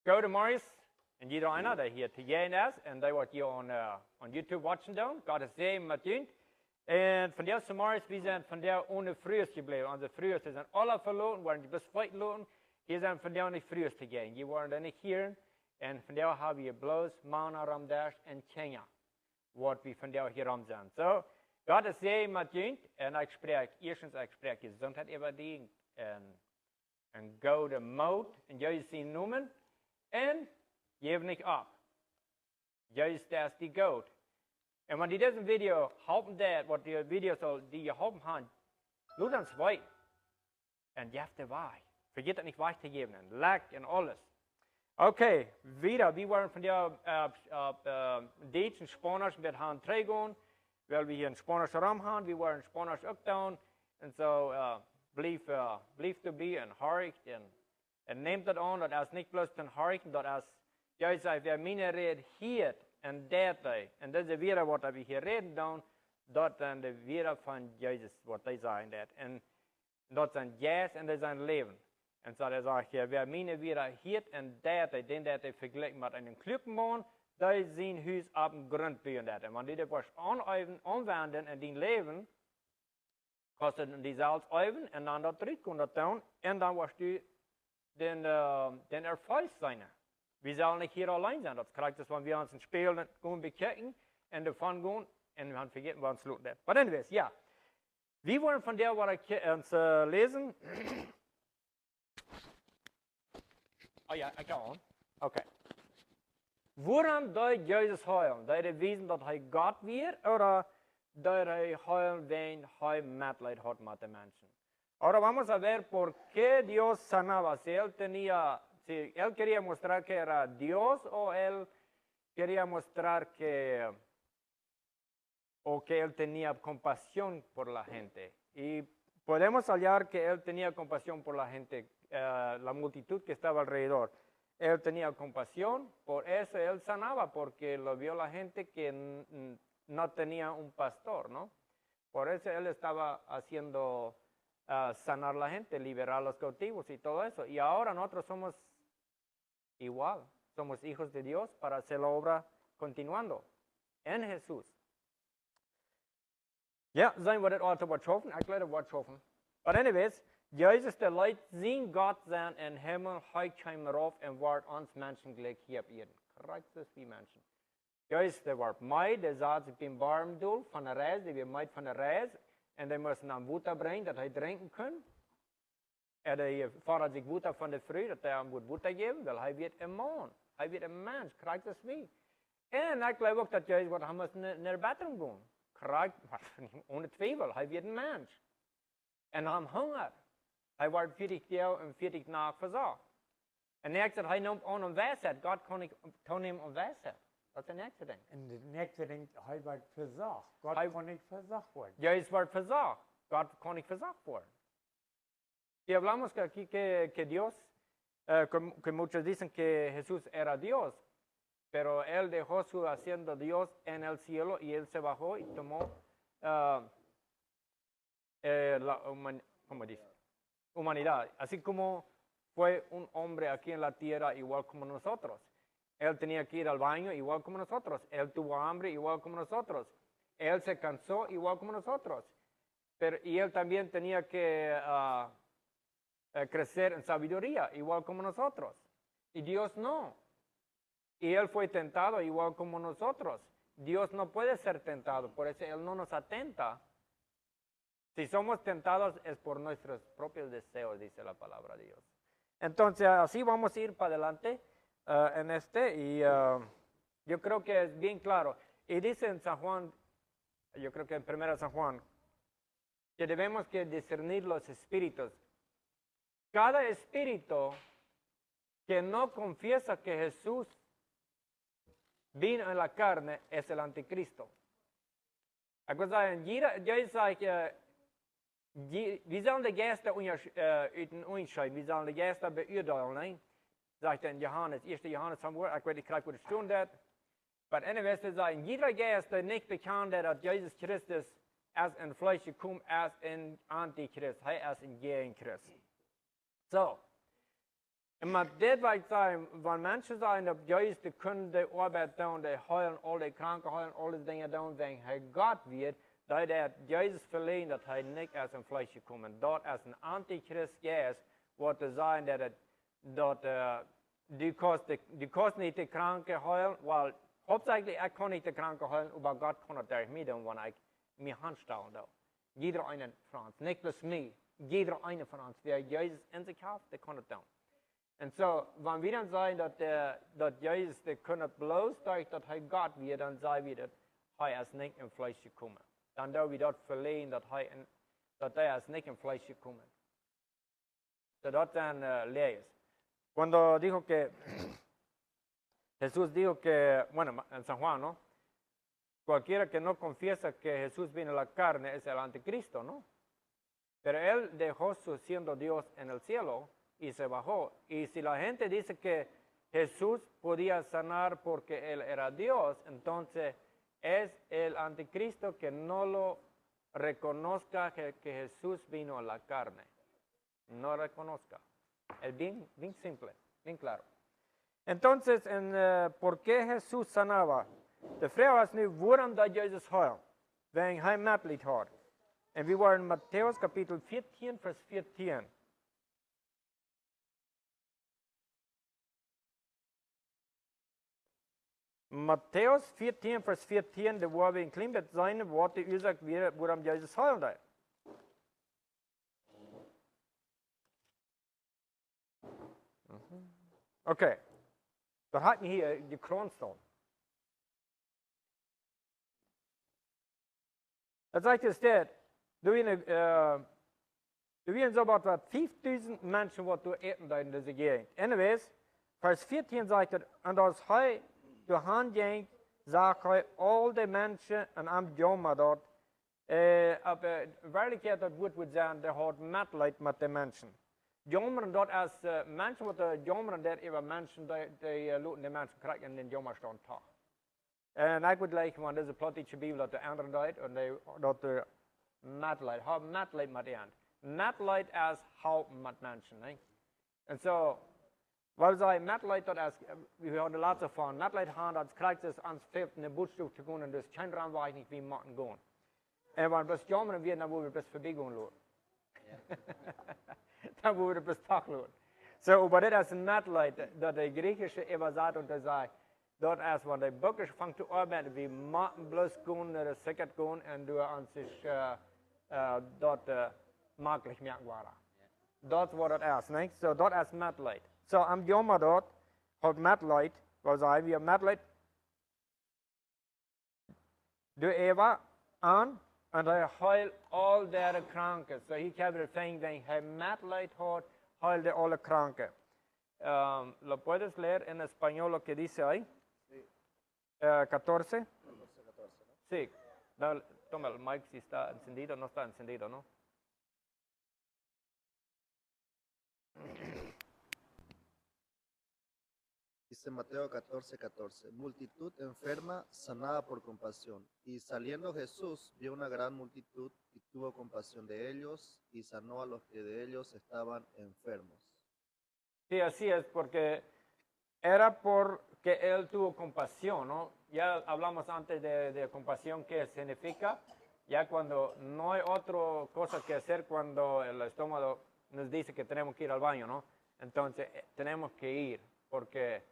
grote morgens. En jeder einer, der hier te gehen ist, en die wordt hier on YouTube watchen doen. God is zeer met jullie. En van deze morgens, we zijn van daar ohne Frühs gebleven. Onze Frühs zijn alle verloren, waren die bis heute loten. Hier zijn van daar niet Frühs te gaan. Je waren er niet hier. En van daar hebben we bloos mannen ramdash en Kenia. Wat we van daar hier ram zijn. So, God is zeer met jullie. En ik spreek, eerstens ik spreek gezondheid over die. En goede moed. En jullie zien noemen. En geef niet op. Juist dat is die God. En wanneer deze video helpen dat, wat die video zal die je helpen gaan, doe dan zwei. En je hebt de waai. Vergeet het niet weg te geven. En lek en alles. Oké, wieder. We waren van jou dates in Spanisch met gaan trekken. Weil we hier in Spanisch ram gaan. We waren in Spanisch ook doen. En zo blijf te be en horicht. En neemt dat aan, dat is niet plus ten horicht, dat is juist als we mijn red hier en dat. En dat is weer wat we hier reden doen, dat dan de weer van Jezus, wat hij zei dat. En dat zijn jas en dat zijn leven. En zo dat zeg je, we mijn weer hier en dat, den dat hij vergelijkt met een clubman, dat zijn huis op een grond bij dat. En wanneer dat was aanwenden en die leven, kostet die zelfs even en dan dat terug kon dat doen, en dan was die den erfolg zijn. We zullen niet hier alleen zijn. Dat krijgt dus, wanneer we ons een speel gaan bekijken en ervan gaan en we gaan vergeten wat ons loopt. Maar anyways, ja. We wollen van der wat ik ons lezen. Oh ja, ik ga aan. Oké. Waarom doet Jezus huilen? Dat hij wezen dat hij God weer, of dat hij huilen wen hij medleid had met de mensen? Ahora vamos a ver por qué Dios sanaba. Si él quería mostrar que era Dios o él quería mostrar que él tenía compasión por la gente. Y podemos hallar que él tenía compasión por la gente, la multitud que estaba alrededor. Él tenía compasión, por eso él sanaba, porque lo vio la gente que no tenía un pastor, ¿no? Por eso él estaba haciendo sanar la gente, liberar a los cautivos y todo eso. Y ahora nosotros somos igual, somos hijos de Dios para hacer la obra continuando en Jesús. Ja, zijn we dit altijd wat schoffen? Ik laat het wat schoffen. But anyways, Jezus de Leid zien God zijn in Himmel, hij kwam erop en wordt ons mensen gelijk hier op Erden. Krijgt dus wie mensen. Jezus de wordt mij, de zat zich in barmdoel van de reis, die weer meid van de reis. En die moesten naar water brengen, dat hij drinken kan. En de vader zich water van de vrouw, dat hij hem moet water geven, wel hij wordt een man. Hij wordt een mens, krijgt dus wie. En ik geloof ook dat Jezus wordt, hij moest naar de bathroom gaan. Krijgt, ohne twijfel, hij wordt een mens. En hij heeft honger. Hij wordt 40 jaar en 40 nacht verzorgd. En next dat hij noemt aan een wijsheid, God kon hem een wijsheid. Dat is de nächste ding. En de nächste ding, hij wordt verzorgd. God kon niet verzorgd worden. Jezus wordt verzorgd. God kon niet verzorgd worden. Y hablamos que aquí que Dios, que muchos dicen que Jesús era Dios, pero Él dejó su haciendo Dios en el cielo y Él se bajó y tomó ¿cómo dice? Humanidad. Así como fue un hombre aquí en la tierra igual como nosotros. Él tenía que ir al baño igual como nosotros. Él tuvo hambre igual como nosotros. Él se cansó igual como nosotros. Y él también tenía que crecer en sabiduría igual como nosotros. Y Dios no. Y él fue tentado igual como nosotros. Dios no puede ser tentado, por eso Él no nos atenta. Si somos tentados es por nuestros propios deseos, dice la palabra de Dios. Entonces, así vamos a ir para adelante en y yo creo que es bien claro. Y dice en San Juan, yo creo que en 1 San Juan, que debemos que discernir los espíritus. Cada espíritu que no confiesa que Jesús vino en la carne es el anticristo. Jag säger, vi sollen de gäster unterscheiden, vi sollen de gäster beurteilen, sagt in Johannes, 1. Johannes haben wir, ich weiß nicht, wo das steht, aber anyways, er sagt, jeder Geist, der nicht bekannt hat, dass Jesus Christus als in Fleisch gekommen, als in Antichrist, er ist in Gegenchrist. So, Maar dit wil ik zeggen, wanneer mensen zijn dat juist de kunnen de arbeid doen, die huilen, al die kranken huilen, alle dingen doen, wanneer hij God weet, dat hij juist verleen dat hij niet uit zijn vlees gekomen. Dat als een antichrist is, wat te zeggen dat die kost niet de kranken huilen, wel, hauptsächlich ik kan niet de kranken huilen, maar God kan het tegen mij doen, wanneer ik mijn hand stellen doe. Jeder eine van ons, niet bloß mij, jeder eine van ons, wer Jezus in zich heeft, der kan het doen. En zo, wanneer we dan zeggen dat Jezus de kunnen bloos dat hij God weer, dan zeggen we dat hij is niet in vlees gekomen. Dan doen we dat verleen dat hij is niet in vlees gekomen. So dat dan leer is. Cuando dijo que, Jesús dijo que, bueno, en San Juan, ¿no? Cualquiera que no confiesa que Jesús vino en la carne es el anticristo, ¿no? Pero él dejó su siendo Dios en el cielo y se bajó. Y si la gente dice que Jesús podía sanar porque él era Dios, entonces es el anticristo que no lo reconozca que Jesús vino a la carne. No reconozca. Es bien simple, bien claro. Entonces, ¿por qué Jesús sanaba? De vraag is nu, waarom dat Jezus huilt? Wanneer hij medelijden had. En we waren in Matthäus kapitel 14, vers 14. Matthäus 14, vers 14, daar waar we een klein beetje zijn, wat de oorzaak weer, waarom Jezus huilde. Oké, dat had me hier gekroond staan. Dat zegt dus dit, er zijn zo wat 5000 mensen wat door eten in deze gegend. Anyways, vers 14 zegt het, en als hij doorheen ging, zag hij al die mensen en am jammer dat, op werkelijkheid dat woord moet zijn, hij had medelijden met de mensen. Jammeren dat als mensen wat jammeren dat over mensen, die laten de mensen krijgen in de jammerstand toch. En ik would like, want deze plattische Bibel dat de andere deed, en dat de medelijden, hou medelijden met iemand. Medelijden als houden met mensen. Nee? En zo, wat zei medelijden dat als, we hadden de laatste van, medelijden gaan, dat krijgt es ans vijf in de boodschap te gaan, en dus geen raam waar ik niet wie moeten gaan. En wanneer we jammeren weer, dan moeten we best voorbij gaan lopen. Dan moeten we best toch lopen. Zo, maar dit is een medelijden, dat de Griechische übersetting te zei, dat als wanneer de boekers vangt te arbeiden, we moeten bloos gaan naar de zekerheid gaan en door aan zich dat makkelijk merken worden. Dat is wat het is, niet? Zo, dat is medelijden. Zo, am jammer dat, had medelijden, wat zeggen we, medelijden, door Eva aan, en hij heilt al de kranken. Zo, hier hebben we het fijn, wanneer hij medelijden had, heilt alle kranken. ¿Lo puedes leer en español lo que dice ahí? 14. Sí. No, toma el mic si está encendido, no está encendido, ¿no? Dice Mateo 14:14, multitud enferma sanada por compasión. Y saliendo Jesús vio una gran multitud y tuvo compasión de ellos y sanó a los que de ellos estaban enfermos. Sí, así es, porque era porque él tuvo compasión, ¿no? Ya hablamos antes de compasión, ¿qué significa? Ya cuando no hay otra cosa que hacer cuando el estómago nos dice que tenemos que ir al baño, ¿no? Entonces tenemos que ir, porque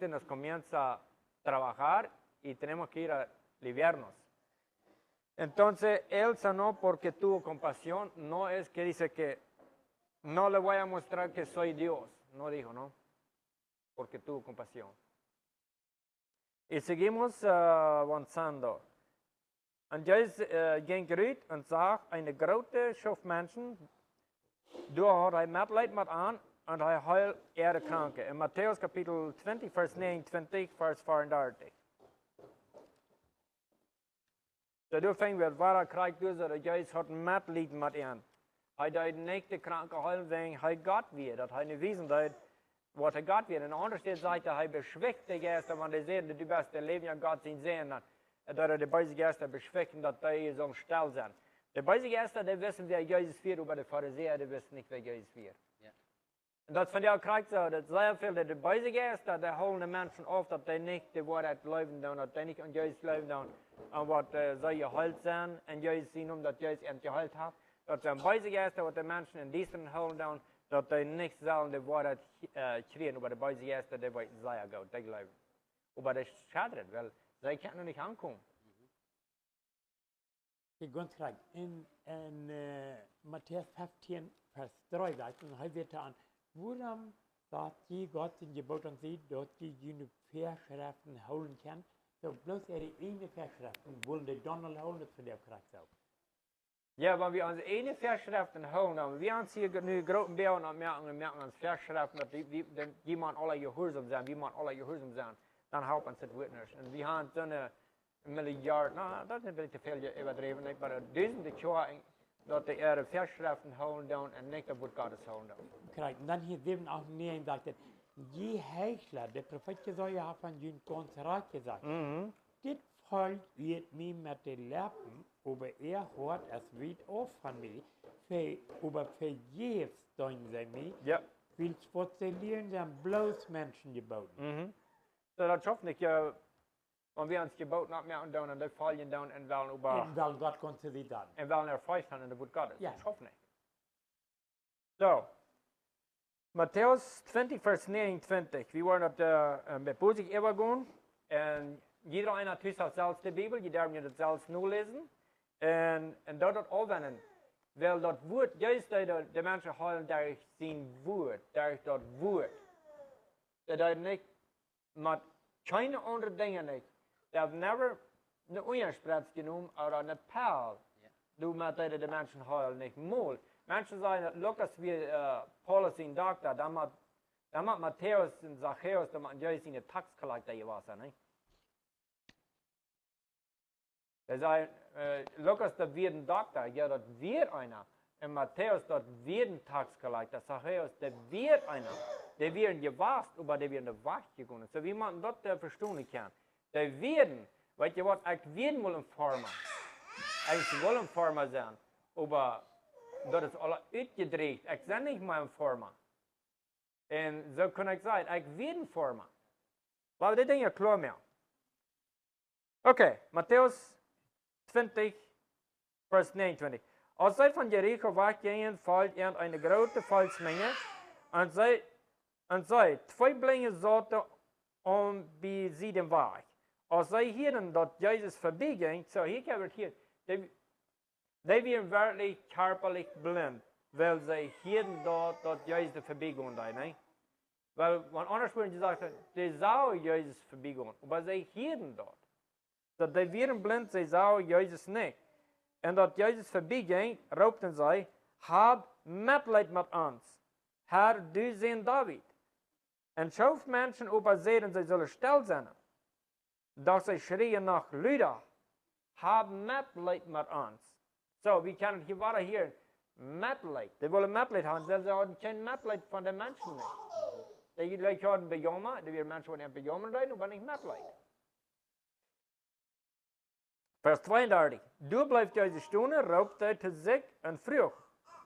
nos comienza a trabajar y tenemos que ir a aliviarnos. Entonces él sanó porque tuvo compasión, no es que dice que no le voy a mostrar que soy Dios, no dijo, ¿no? Porque tuvo compasión. Y seguimos avanzando. Und Jesus ging eruit und zag eine grote Schuf Menschen, door had hij medelijden met aan en hij heilt de kranken. In Matthäus kapitel 20, vers 29, vers 34. Daardoor vingen we het waar krijgt dus dat Jezus had medelijden met aan. Hij deed niet de kranken heilen, wanneer hij God weer, dat hij niet wissen deed wat hij God weer. En anders zegt hij beschwicht de geesten, want hij zegt dat du best de leven aan God zien zijn. Dat de beide geesten beschwichten, dat die zo stil zijn. De beide geesten, die wissen wer Jezus weer, maar de Pharisäer, die wissen niet wer Jezus weer. Ja. En dat van jou krijgt zo, dat zeer veel dat de bezig is, dat de holen de mensen af, dat die niet de woord leven doen, dat die niet aan juist leven doen, en wat zij gehold zijn, en juist zien om dat juist en gehold heeft, dat ze bezig is, dat de mensen in deze holen doen, dat die niet zullen de woord krijgen, maar de bezig is, dat die wat zeer goed, die leven. Maar dat schadet het, weil zij kunnen nog niet aankomen. Ik ganz gelijk. In Matthäus 15, vers 3 sagt, und hij wird an, waarom dat je God in je boten ziet, dat je jullie verschriften houden kan, zo bloos die ene verschriften, willen die dan al houden, dat voor jou krijgt ook. Ja, wenn wir unsere eine Verschriften holen, wir haben hier nu großen Bären und merken uns Verschriften, dass die man alle gehorsam sein, wie man alle gehorsam sein, dann helpt uns das wird nicht. Und wir haben so eine Milliarde, das ist ein bisschen zu viel übertrieben, nicht, aber duizenden Jahre, dass die ihre Verschriften holen und nicht das Wort Gottes holen. Krijgt. En dan hier 7, 8, 9 sagt er, je Heichler, der Prophet Jesaja hat von Jün ganz recht gesagt, dit Volk wird mir mit den Lippen, aber hört es weit auf von mir, aber vergebens tun sie mich, Ja. weil was sie lernen, sind bloß Menschen geboten. So, das schafft nicht, ja, wenn wir uns Gebot nicht mehr tun und die fallen down und wollen über, Und weil Gott konnte sie dann. und wollen erfeucht haben in der Wort Gottes. Ja. Das schafft nicht. So. Matthäus 20, Vers 29. Wir wollen das mit Musik übergehen. Und jeder einer tut auch selbst die Bibel, jeder darf das selbst nur lesen. Und dort anwenden. Weil das Wort, juist die Menschen heilen durch sein Wort, durch das Wort. Dat nicht mit keine anderen Dinge nicht. Die haben never eine Unsprache genommen oder eine Perl. Du mit die Menschen heilen nicht mal. Menschen sagen, Lukas wie Paulus in Doktor, da hat Matthäus und Zachäus, da hat Jesus in der Taxkollektor gewesen, nicht? Er sagt, Lukas, da wird ein Doktor, ja, das wird einer. Und Matthäus, das wird ein Taxkollektor. Zachäus, da wird einer. Der wird gewasst, aber der wird in der Wacht gegangen. So wie man das verstehen kann. Der werden, weißt du was, ich werden wohl ein Farmer. Ich will ein Farmer sein, aber dat is alle uitgedreigd. Ik ben niet meer een vormer. En zo kan ik zeggen, ik weet een vormer. Laten we dit ding klaar maken. Oké, Matthäus 20, vers 29. Als zij van Jericho weggingen, valt een grote volksmenge. En zij twee zaten om bij sie den weg. Als zij hielden dat Jezus voorbij ging, zo hier kan het hier. Die waren wirklich körperlich blind, weil sie hielten dort, dass Jesus vorbeigehen da, ne? Weil, wenn anders wurde gesagt, die sah Jesus vorbeigehen, aber sie hielten dort. Dat die waren blind, sie sah Jesus nicht. Und dass Jesus vorbeiging, raupten sie, hab Mitleid mit uns, Herr, du sein David. Und schuf Menschen über sie, sie sollen still sein. Doch sie schrien nach Lüder, hab Mitleid mit uns. So, wir können hier Mitleid. Die wollen Mitleid haben, sie haben kein Mitleid von den Menschen mehr. Die Leute haben Bejammer, die Menschen wollen Bejammer reden, aber nicht Mitleid. Vers 32. Du bleibst deze Stunde, raubt er zu sich und vroeg,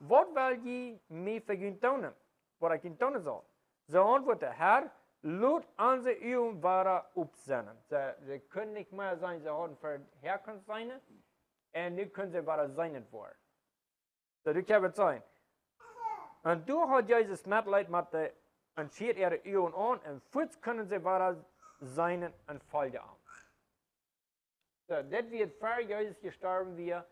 wat wil je mij vergund tonen, wat ik je tonen zal? Ze antwoordde, Herr, laat onze uwen ware opzinnen. Ze kunnen niet meer zijn, ze hadden voor Herkunft zijn, en nu kunnen ze ware zijn voor. So, du kan het zijn. En toen had Jezus Mitleid met de, en schiet ihre uwen aan, en voets kunnen ze ware zijn en volgde aan. So, dit wird vor Jesus gestorben wird,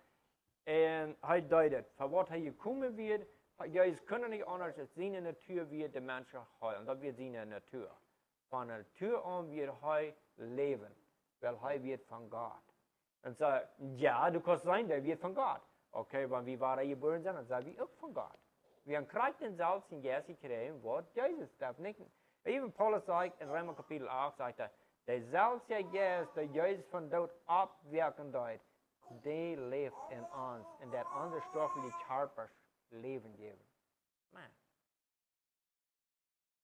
und er deutet, für was er gekommen wird, Jesus können nicht anders als seine Natur wird die Menschen heilen. Das wird seine Natur. Von der Natur an wird er leben, weil er wird von Gott. Und so, ja, du kannst sein, der wird von Gott. Okay, wenn wir waren geboren sind, dann sagen wir auch von Gott. Wir haben gerade den Salz in Jesus gekriegt, was Jesus darf nicht. Even Paulus sagt in Römer Kapitel 8, sagt er, derselfde Geist, der Jesus von Tod abwirken deut, der lebt in uns, in der andere stoffliche Körper Leben geben. Man.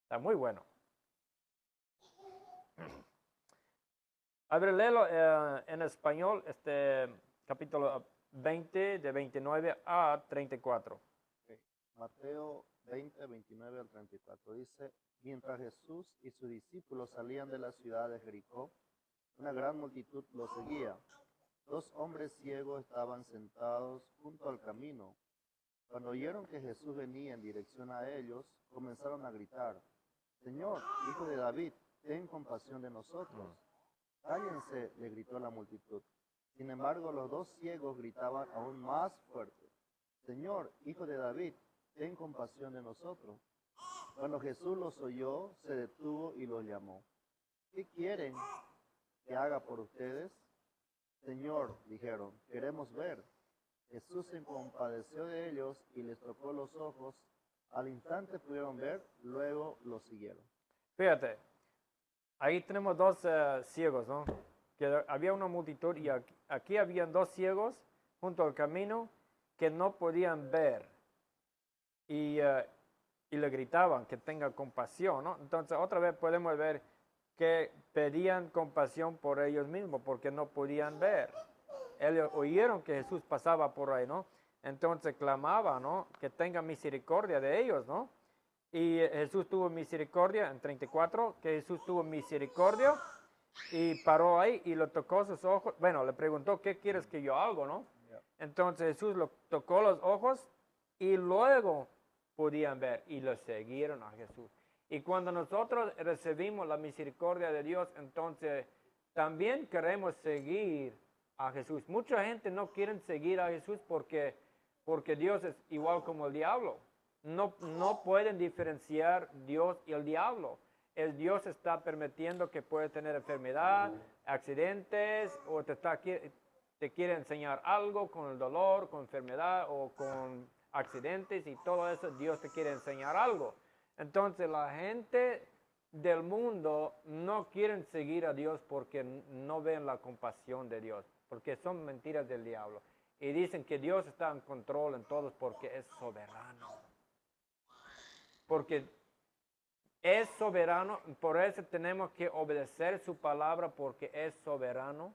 Está muy bueno. A ver, léelo en español, este capítulo 20, de 29 a 34. Mateo 20, 29 al 34. Dice, mientras Jesús y sus discípulos salían de la ciudad de Jericó, una gran multitud los seguía. 2 hombres ciegos estaban sentados junto al camino. Cuando oyeron que Jesús venía en dirección a ellos, comenzaron a gritar, Señor, Hijo de David, ten compasión de nosotros. Cállense, le gritó la multitud. Sin embargo, los 2 ciegos gritaban aún más fuerte, Señor, Hijo de David, ten compasión de nosotros. Cuando Jesús los oyó, se detuvo y los llamó. ¿Qué quieren que haga por ustedes? Señor, dijeron, queremos ver. Jesús se compadeció de ellos y les tocó los ojos. Al instante pudieron ver, luego los siguieron. Fíjate, ahí tenemos 2 ciegos, ¿no? Que había una multitud y aquí habían 2 ciegos junto al camino que no podían ver. Y le gritaban que tenga compasión, ¿no? Entonces otra vez podemos ver que pedían compasión por ellos mismos porque no podían ver. Ellos oyeron que Jesús pasaba por ahí, ¿no? Entonces clamaban, ¿no? Que tenga misericordia de ellos, ¿no? Y Jesús tuvo misericordia en 34, que Jesús tuvo misericordia y paró ahí y lo tocó sus ojos. Bueno, le preguntó, ¿qué quieres que yo haga, no? Entonces Jesús lo tocó los ojos y luego podían ver y lo siguieron a Jesús. Y cuando nosotros recibimos la misericordia de Dios, entonces también queremos seguir a Jesús. Mucha gente no quiere seguir a Jesús porque Dios es igual como el diablo. No pueden diferenciar Dios y el diablo. El Dios está permitiendo que puede tener enfermedad, accidentes, o te quiere enseñar algo con el dolor, con enfermedad o con accidentes y todo eso. Dios te quiere enseñar algo. Entonces la gente del mundo no quieren seguir a Dios porque no ven la compasión de Dios, porque son mentiras del diablo. Y dicen que Dios está en control en todo porque es soberano. Porque es soberano, por eso tenemos que obedecer su palabra porque es soberano.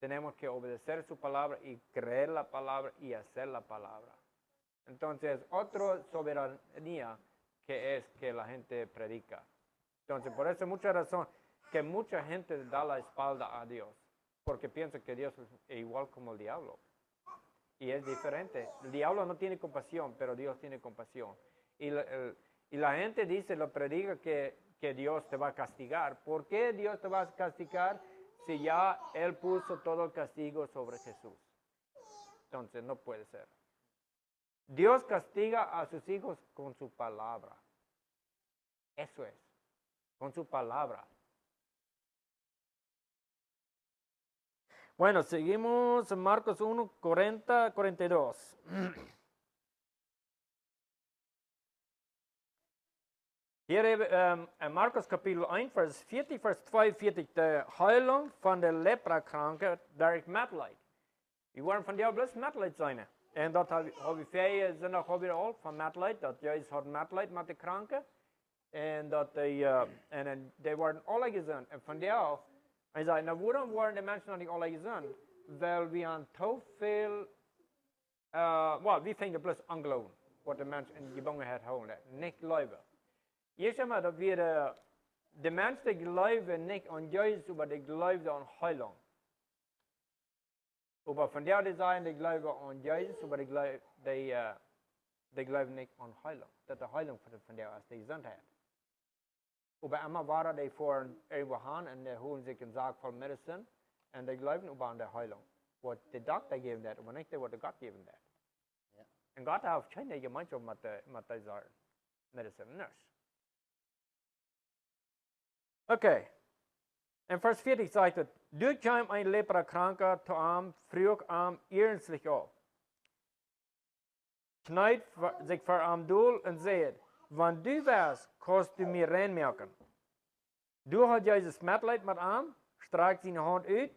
Tenemos que obedecer su palabra y creer la palabra y hacer la palabra. Entonces, otra soberanía que es que la gente predica. Entonces, por eso mucha razón que mucha gente da la espalda a Dios, porque piensa que Dios es igual como el diablo. Y es diferente. El diablo no tiene compasión, pero Dios tiene compasión. Y la gente dice, lo predica que Dios te va a castigar. ¿Por qué Dios te va a castigar si ya Él puso todo el castigo sobre Jesús? Entonces, no puede ser. Dios castiga a sus hijos con su palabra. Eso es, con su palabra. Bueno, seguimos en Marcos 1, 40, 42. Hier in Marcus kapitel 1, vers 40, vers 42, de heilung van de leprakranke Derek Matlight. Die waren van jou bloos Matlight zijn. En dat hebben we zondag weer al van Matlight, dat juist had Matlight met de kranken. En dat die waren alle gezond. En van jou, hij zei, nou waarom waren de mensen nog niet alle gezond? Wel, we aan te veel, we vinden bloos ongeloven, wat de mensen in de bangen het houden, niet geloven. Je zeg maar dat we de mensen die geloven niet aan Jezus, maar die geloven aan heilung. Maar van jou die zijn die geloven aan Jezus, maar die geloven niet aan heilung. Dat de heilung van jou is die gezondheid. Maar allemaal waren die voor een gaan en die holen zich een zaak van medicine en die geloven aan de heilung. Wat de dokter geven dat, maar niet wat de God geven dat. Ja. En God heeft geen gemeenschap met deze medicine nurse. Okay. In Vers 40 sagt es, du kam ein Leprakranker zu ihm, frug ihm ernstlich auf. Kneit sich vor ihm durch und sagt, wenn du wärst, kannst du mir reinmerken. Du hast Jesus Mitleid mit ihm, streckt seine Hand uit,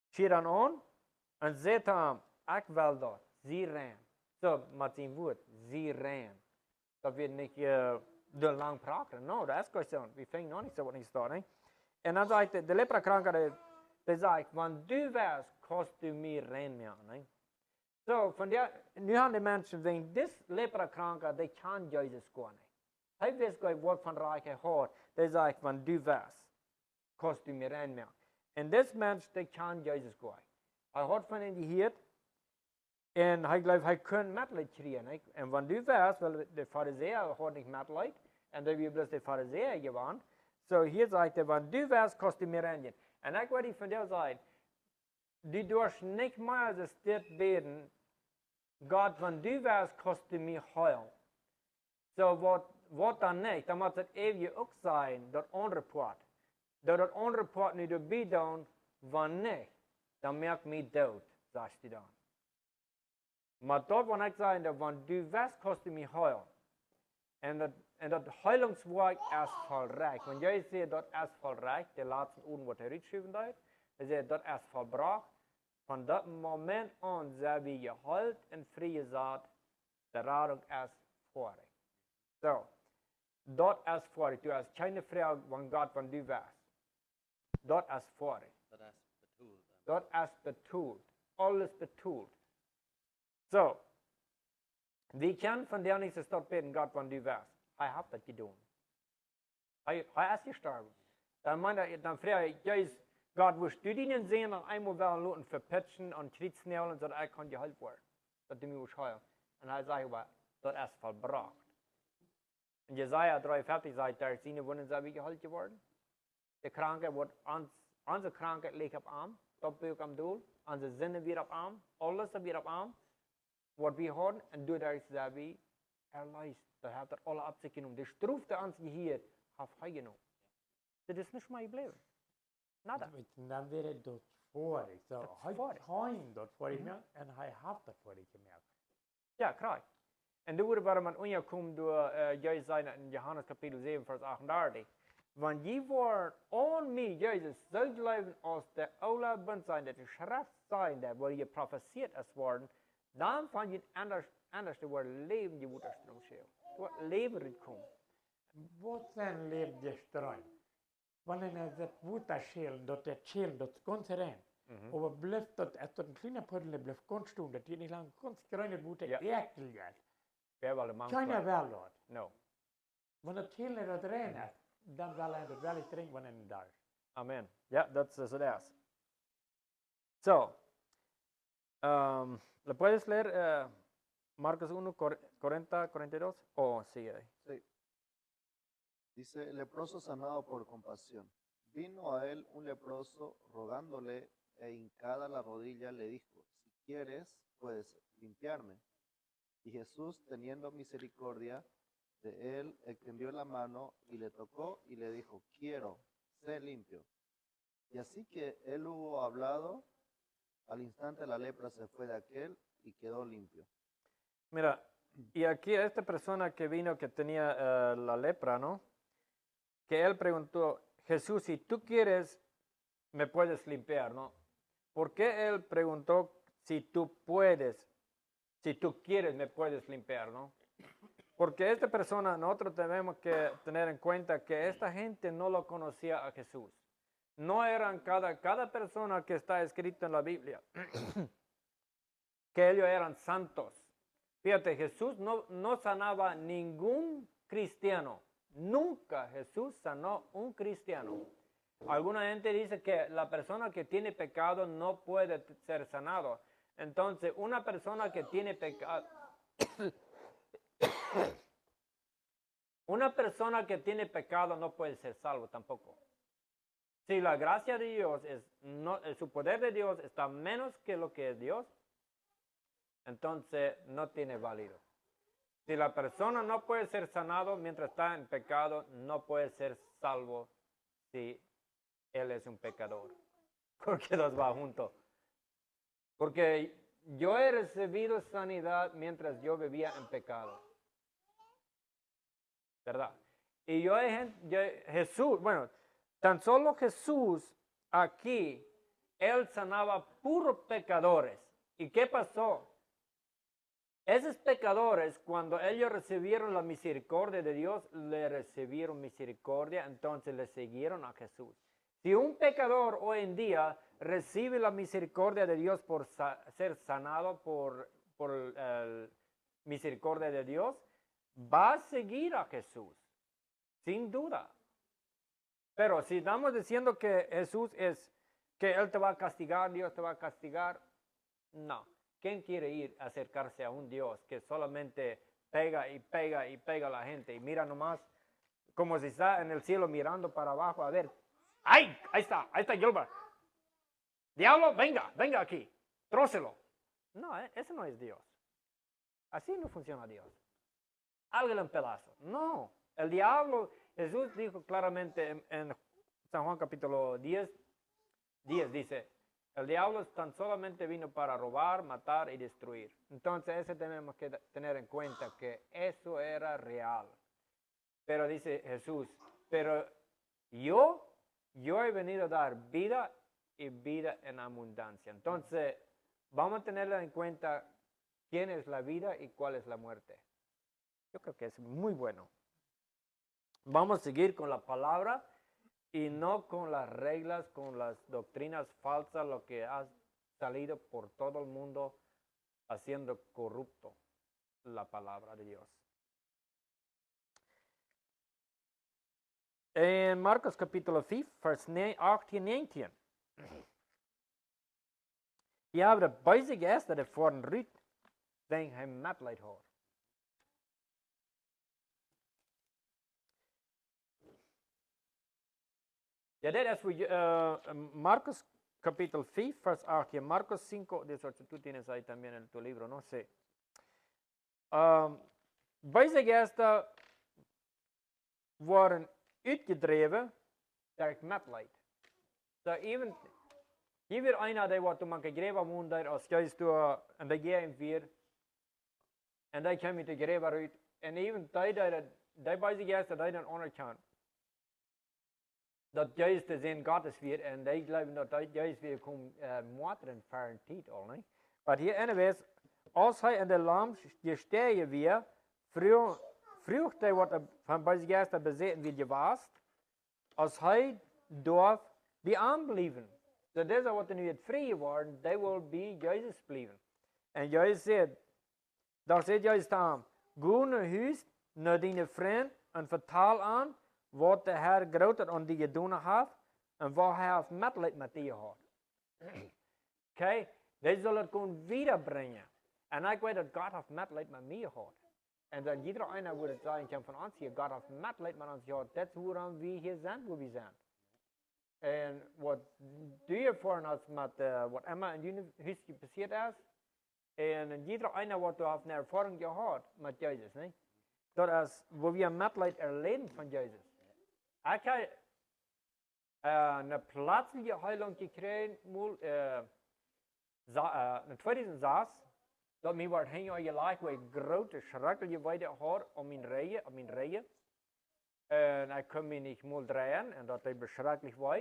schiet ihn an und sagt zu ihm, ich will dort, sie rein. So, mit dem Wort, sie rein. Dat wird nicht de lang praten. No, dat is gewoon. We vingen nog niet zo wat niet staan. Hè? En dan zei de leprakranker, die zei, want du wärst, kost du mir reinmaken. Så nu har de mensen denkt, dit leprakranker, de kan Jezus gewoon niet. Hij wist gewoon wat van rijke hoort. De zegt van du was, kost du meer en meer. En deze mens, de kan Jezus gewoon. Hij hoort van in die hier. En hij gelooft, hij kan medelijden krijgen. En van du was, wel de fariseer hoort niet medelijden. En dat we bloos de fariseer geworden. So hier zegt hij, van du was, kost du meer en meer. En ik wat hij van jou zegt, du durst niet meer de stad beden. God, van du was, kost du meer heil. So wat dan niet? Dan moet het even ook zijn, dat andere part. Dat andere part niet erbij doen, van niet. Dan merk me dood, zegt hij dan. Maar dat wil ik zeggen, dat van du was, kost du meer heil. En dat heilingswerk is volrijk. Want jij zegt dat is volrijk, de laatste woorden wat hij geschreven heeft. Hij zegt dat is volbracht. Van dat moment aan zijn we geheild en vrijgezet. De radung is vorig. So, dat is vorig. Du hast keine Frage van God van du was. Dat is vorig. Dat is bedoeld. Alles bedoeld. So, we kunnen van der niet stad beten God van du was. Hij heeft dat gedaan. Hij is gestorben. Dan vraag ik, juist, God, wirst du den sehen und einmal wel laten verpitchen und kriegssnellen, zodat ik kan geheilt worden. Dat du mich heilen. Und hij zei, dat is volbracht. In Jesaja 53 sagt er, seine Wunden sind wie geheilt geworden. Die Krankheit wird, unsere Krankheit liegt auf Arm, dat bin ich am Doel. Unsere Sinne wird auf Arm, alles wird auf Arm. Wat we horen, en door daar zijn we erleist. Dat heeft er alle op zich genomen. De straf die ons hier heeft hij genomen. Dat is niet meer gebleven. Nada. Dan wäre das vorig. So, hij kan dat vorig merken en hij heeft dat vorig gemerkt. Ja, klar. En door waarom man ongekomen door jij zijn in Johannes kapitel 7 vers 38. Want je wordt aan mij, Jezus, zo geloven als de oude bent zijn, dat de schrift zijn, dat waar je profeteerd is worden, dan van je anders te worden leven, je moet er stroom schelen. Wat leven het komt. Wat zijn leeft de stroom? Wanneer het water schelen, dat het schelen, dat komt erin. Maar blijft dat, als dat een kleine puddel blijft constant, dat je niet lang constant het water ekkel gaat. Kan je wel dat? No. Wanneer het schelen dat erin is, dan wil hij dat wel eens drinken wanneer het daar is. Amen. Ja, dat is zo dat is. So, ¿le puedes leer Marcos 1, 40, 42? Oh, sí. Sí. Dice, leproso sanado por compasión. Vino a él un leproso rogándole e hincada la rodilla le dijo, si quieres, puedes limpiarme. Y Jesús, teniendo misericordia de él, extendió la mano y le tocó y le dijo, quiero, sé limpio. Y así que él hubo hablado, al instante la lepra se fue de aquel y quedó limpio. Mira, y aquí esta persona que vino que tenía la lepra, ¿no? Que él preguntó, Jesús, si tú quieres, me puedes limpiar, ¿no? ¿Por qué él preguntó si tú puedes, si tú quieres, me puedes limpiar, ¿no? Porque esta persona, nosotros tenemos que tener en cuenta que esta gente no lo conocía a Jesús. No eran cada persona que está escrito en la Biblia, que ellos eran santos. Fíjate, Jesús no sanaba ningún cristiano. Nunca Jesús sanó un cristiano. Alguna gente dice que la persona que tiene pecado no puede ser sanado. Entonces, una persona que tiene pecado... una persona que tiene pecado no puede ser salvo tampoco. Si la gracia de Dios su poder de Dios está menos que lo que es Dios, entonces no tiene válido. Si la persona no puede ser sanado mientras está en pecado, no puede ser salvo si él es un pecador. Porque los va juntos. Porque yo he recibido sanidad mientras yo vivía en pecado. ¿Verdad? Y Jesús, bueno, tan solo Jesús aquí, él sanaba puros pecadores. ¿Y qué pasó? Esos pecadores, cuando ellos recibieron la misericordia de Dios, le recibieron misericordia, entonces le siguieron a Jesús. Si un pecador hoy en día recibe la misericordia de Dios por ser sanado por por el misericordia de Dios, va a seguir a Jesús, sin duda. Pero si estamos diciendo que Jesús es, que Él te va a castigar, Dios te va a castigar, no. ¿Quién quiere ir a acercarse a un Dios que solamente pega y pega y pega a la gente y mira nomás como si está en el cielo mirando para abajo a ver, ¡ay! Ahí está Gilbert. Diablo, venga aquí, trócelo. No, ese no es Dios. Así no funciona Dios. Hágale un pedazo. No, el diablo, Jesús dijo claramente en San Juan capítulo 10 dice, el diablo tan solamente vino para robar, matar y destruir. Entonces, eso tenemos que tener en cuenta que eso era real. Pero dice Jesús, pero yo he venido a dar vida y vida en abundancia. Entonces, vamos a tener en cuenta quién es la vida y cuál es la muerte. Yo creo que es muy bueno. Vamos a seguir con la palabra y no con las reglas, con las doctrinas falsas, lo que ha salido por todo el mundo haciendo corrupto la palabra de Dios. En Marcos capítulo 5, vers 18 19. Je hebt de bezig is dat het voor een ruut, denk hij metleid hoort. Ja, dit is voor Marcos capítulo 5, vers 18. Marcos 5, 18. Tú tienes ahí también en tu libro, no sé. Bezig is dat worden uitgedreven door metleid. So even, hier weer einer, die wordt man gegreven woont, als juist door, en die gaan weer, en die komen te greven uit, en even die bezig is dat die dan onderkant. Dat juist is in Gottes weer, en die geloven dat die juist weer komt moorderen voor een tijd al, niet? Maar hier anyways, als hij in de lamp gestegen weer, vroeg hij wat van bezig is dat bezeten wie gewaast, als hij dorf die aanblijven. So dat is wat er nu het vrije worden, they will be Jezus blijven. En Jezus zegt, daar zegt Jezus aan, ga naar huis, naar die vriend, en vertel aan, wat de Heer groter aan die gedaan heeft, en wat hij heeft medelijden met die had. Oké, die zal het gewoon wiederbrengen. En ik weet dat God heeft medelijden met mij gehad. En dat iedereen einer würde sagen, van ons hier, God heeft medelijden met ons gehad. Dat is waarom we hier zijn, waar we zijn. En wat doe je voor ons met wat Emma in jullie huis gepasseerd is? En iedereen einer wordt heeft een ervaring gehad met Jezus, niet? Dat is waar we medelijden erleben van Jezus. Ik heb een plaatselijke heilung gekregen, in 2006, dat mij werd heen gelijk, waar ik grote, schrikkelijke weide had op mijn rijen. En ik kon me niet meer draaien, en dat is beschrijkelijk was.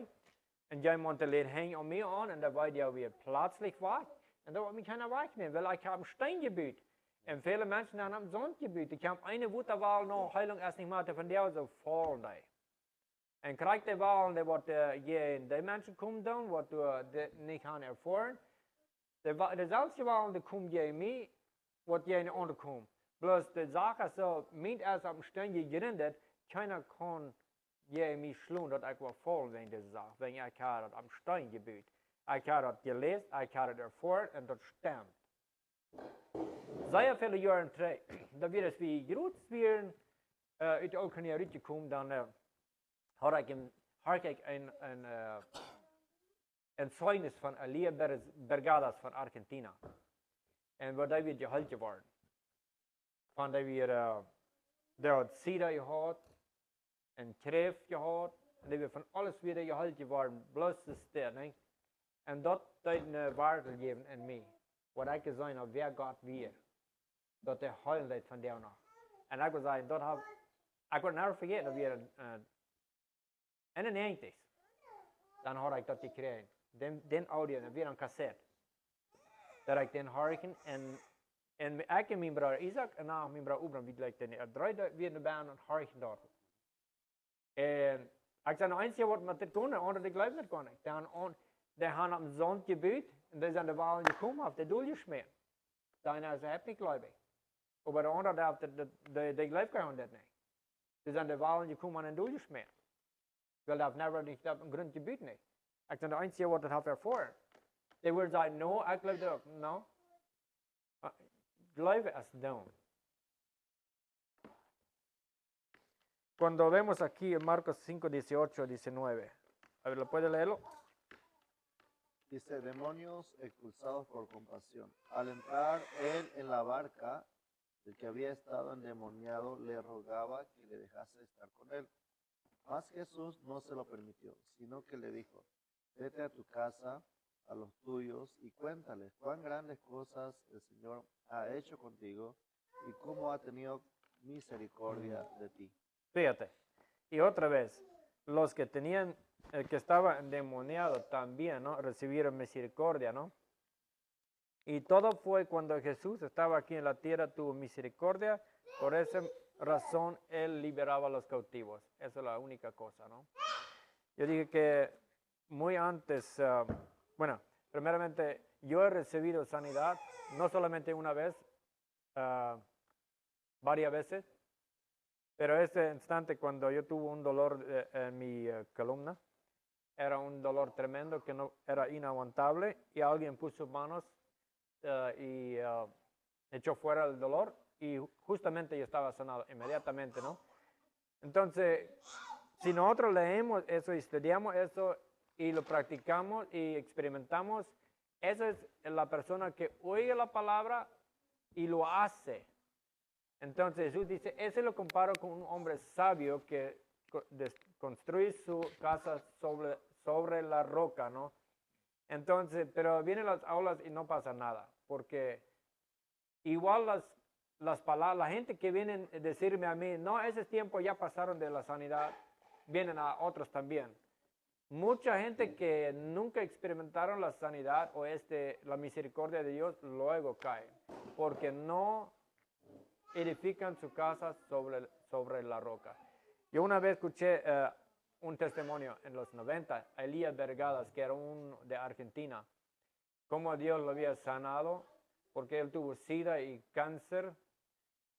En jij moet alleen heen om mij aan, en dat was ja weer plaatselijk was. En dat was mij keiner wegnemen, weil ik heb een steengebied. En viele mensen hebben een zandgebied. Ik heb een Wutterwahl noch heilung erst nicht mal von der so voll da. En krijg de wahl, die wat die mensen komen doen, wat du niet gaan ervaren. Dezelfde wahl, die komt je mee, wat je niet onderkomt. Bloß de zaak is zo, niet als op een steentje gerenderd, keiner kan je mij slaan dat ik wel vol ben deze zaak. Want ik heb het op een steengebied. Ik heb het gelezen, ik heb het ervaren en dat stemt. Zeer viele jaren terug, dat we dus wie groot waren, uit de Oekraïne uitgekomen, dan had ik een zeugnis van Elia Bergadas van Argentina. En waar dat weer gehaald geworden. Van dat weer, daar had SIDA gehad, en kreeft gehad, en dat weer van alles weer gehaald geworden, bloos de ster, en dat een waarde gegeven in mij. Wat ik gezegd heb, wer God weer. Dat de heilheid van jou nog. En ik wil zeggen, dat heb ik wil never vergeten, dat weer in de 90's. Dan had ik dat gekregen. Den audio, en weer een cassette. Dat ik den harken en ik en mijn broer Isaac en mijn broer Ubram, wie gelijk den draaide weer in de baan en harken dat. En ik zei, nou eens wat met dit kon, onder de geloof niet kon ik. Dan, die gaan op een zandgebied, en die zijn de walen gekomen, heeft de doel gesmeerd. Deiner ze hebt niet gläubig. Aber de andere dacht, de geloof gewoon dat niet. Ze zijn de walen gekomen en doorgesmeerd. Wel, dat never niet op een grond gebied niet. Ik ben de enige wat dat heeft ervoor. Die willen zeggen, no, ik geloof dat ook. No. Geloof es doen. Cuando vemos aquí en Marcos 5, 18, 19. A ver, ¿lo puede leerlo? Dice, demonios expulsados por compasión. Al entrar él en la barca, el que había estado endemoniado le rogaba que le dejase estar con él. Mas Jesús no se lo permitió, sino que le dijo, vete a tu casa, a los tuyos, y cuéntales cuán grandes cosas el Señor ha hecho contigo y cómo ha tenido misericordia de ti. Fíjate. Y otra vez, los que tenían, el que estaba endemoniado también, ¿no? Recibieron misericordia, ¿no? Y todo fue cuando Jesús estaba aquí en la tierra, tuvo misericordia. Por esa razón, Él liberaba a los cautivos. Esa es la única cosa, ¿no? Yo dije que muy antes, bueno, primeramente, yo he recibido sanidad, no solamente una vez, varias veces. Pero ese instante cuando yo tuve un dolor en mi columna, era un dolor tremendo que no era inaguantable y alguien puso manos y echó fuera el dolor y justamente yo estaba sanado inmediatamente, ¿no? Entonces, si nosotros leemos eso y estudiamos eso y lo practicamos y experimentamos, esa es la persona que oye la palabra y lo hace. Entonces Jesús dice, ese lo comparo con un hombre sabio que construye su casa sobre la roca, ¿no? Entonces, pero vienen las aulas y no pasa nada, porque igual las palabras, la gente que viene a decirme a mí, no, ese tiempo ya pasaron de la sanidad, vienen a otros también. Mucha gente que nunca experimentaron la sanidad o la misericordia de Dios, luego cae, porque no edifican su casa sobre la roca. Yo una vez escuché un testimonio en los 90, Elías Vergadas, que era un de Argentina, cómo Dios lo había sanado, porque él tuvo sida y cáncer,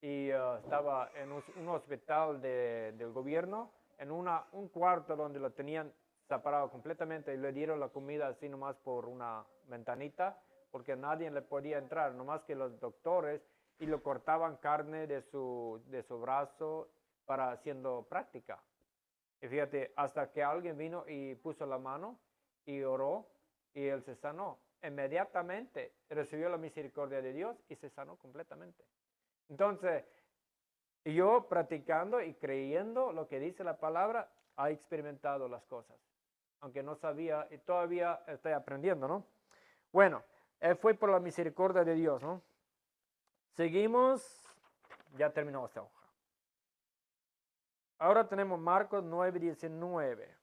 y estaba en un hospital del gobierno, en un cuarto donde lo tenían separado completamente, y le dieron la comida así nomás por una ventanita, porque nadie le podía entrar, nomás que los doctores, y lo cortaban carne de su brazo para haciendo práctica. Y fíjate, hasta que alguien vino y puso la mano y oró y él se sanó. Inmediatamente recibió la misericordia de Dios y se sanó completamente. Entonces, yo practicando y creyendo lo que dice la palabra, he experimentado las cosas. Aunque no sabía y todavía estoy aprendiendo, ¿no? Bueno, fue por la misericordia de Dios, ¿no? Seguimos, ya terminó esta hoja. Ahora tenemos Marcos 9:19.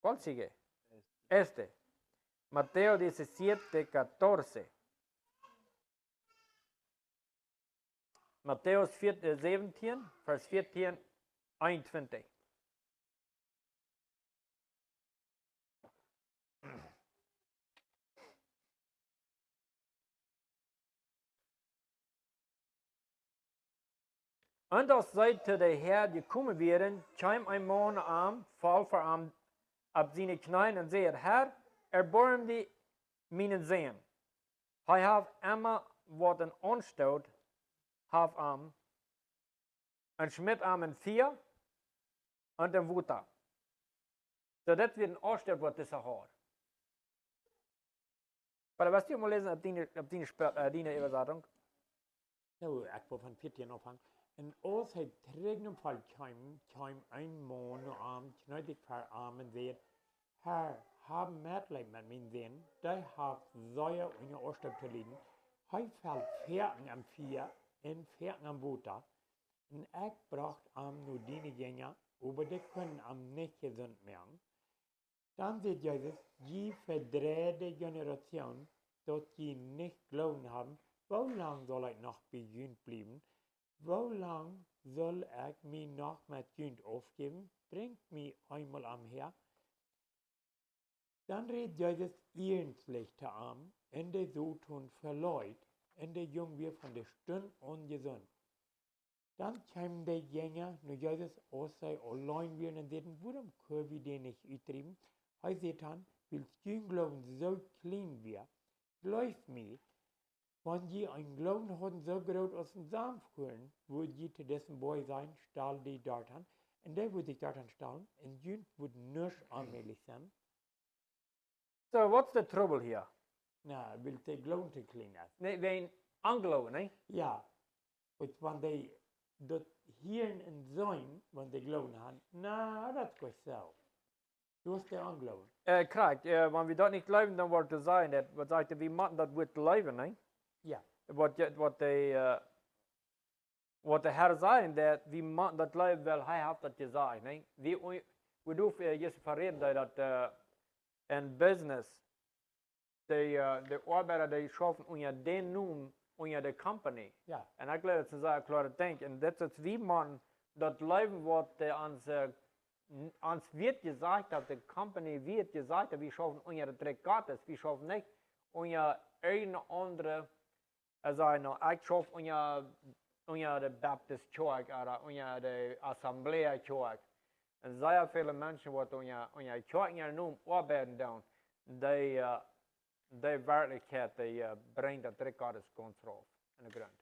¿Cuál sigue? Este. Mateo 17:14. Matthäus 17, vers 14, 21. En als zij te de Heer gekomen werden, kwam een man aan, val voor hem op zijn knieën en zei, Heer, erbarm die mijn zoon. Hij heeft immer wat een onstoot, heeft hem, en smet hem in vier, en in water. Zodat we een onstoot wat is gehad. Maar was je maar lezen op die übersetzung? Nou, ik wil van 14 ophangen. En als hij tegenval kwam een man aan, knuidig voor arm en zei, Herr, hab medlij met mijn zoon, die heeft zeer in je oorstop te lijden. Hij valt 14 am 4 en 14 am water. En ik bracht hem nu die gänge, aber die können hem niet gezond werden. Dan zei Jezus, die verdrehte Generation, dat die nicht glauben haben, hoe lang soll ich noch bei ihnen bleiben? Hoe lang soll ich mich noch mit Jünd aufgeben? Bringt mich einmal am Her. Dann redet Jesus ernstlich zu ihm, und der so tun verleut, und der Jung wir von der Stunde ungesund. Dann kam der Jünger, nur Jesus außer allein wir und sagten, warum können wir den nicht ütrieben? Er sagt dann, weil Jüng Glauben so klein wir, läuft mir, wenn je ein Glauben haben so groß aus dem Samen können, würde je zu dessen Boy sein, stahl die dort an, und der würde sich dort anstellen, und Jüng würde nicht allmählich sein. So, what's the trouble here? Na, weil der Glauben zu klein ist. Nee, wein angelogen, ne? Ja, und wenn die dat hier en zijn, want die geloven haben, na, dat is zo. Du hast der angelogen. Krijgt, wenn wir das nicht glauben, dann wird es sein, dass, was sagt, wir machen das wird glauben, ne? Ja, Wat de Herr zei, dat we moeten dat leven wel, hij heeft dat gezegd. Nee? We hoeven je verreden dat in business, de arbeider die schaffen onder den noem, onder de company. ja, En ik geloof dat ze zeggen, klaar denk. En dat is wie man dat leven wat ons wird gezegd, dat de company wird gezegd, dat we schaffen onder de drei Gottes, we schaffen niet onder een andere. Also, ich schaffe unter der Baptist Church oder unter der Assemblea Church. Und sehr viele Menschen, die unter Church nun arbeiten, die Wirklichkeit, die bringt das Drei Gottes ganz drauf in den Grund.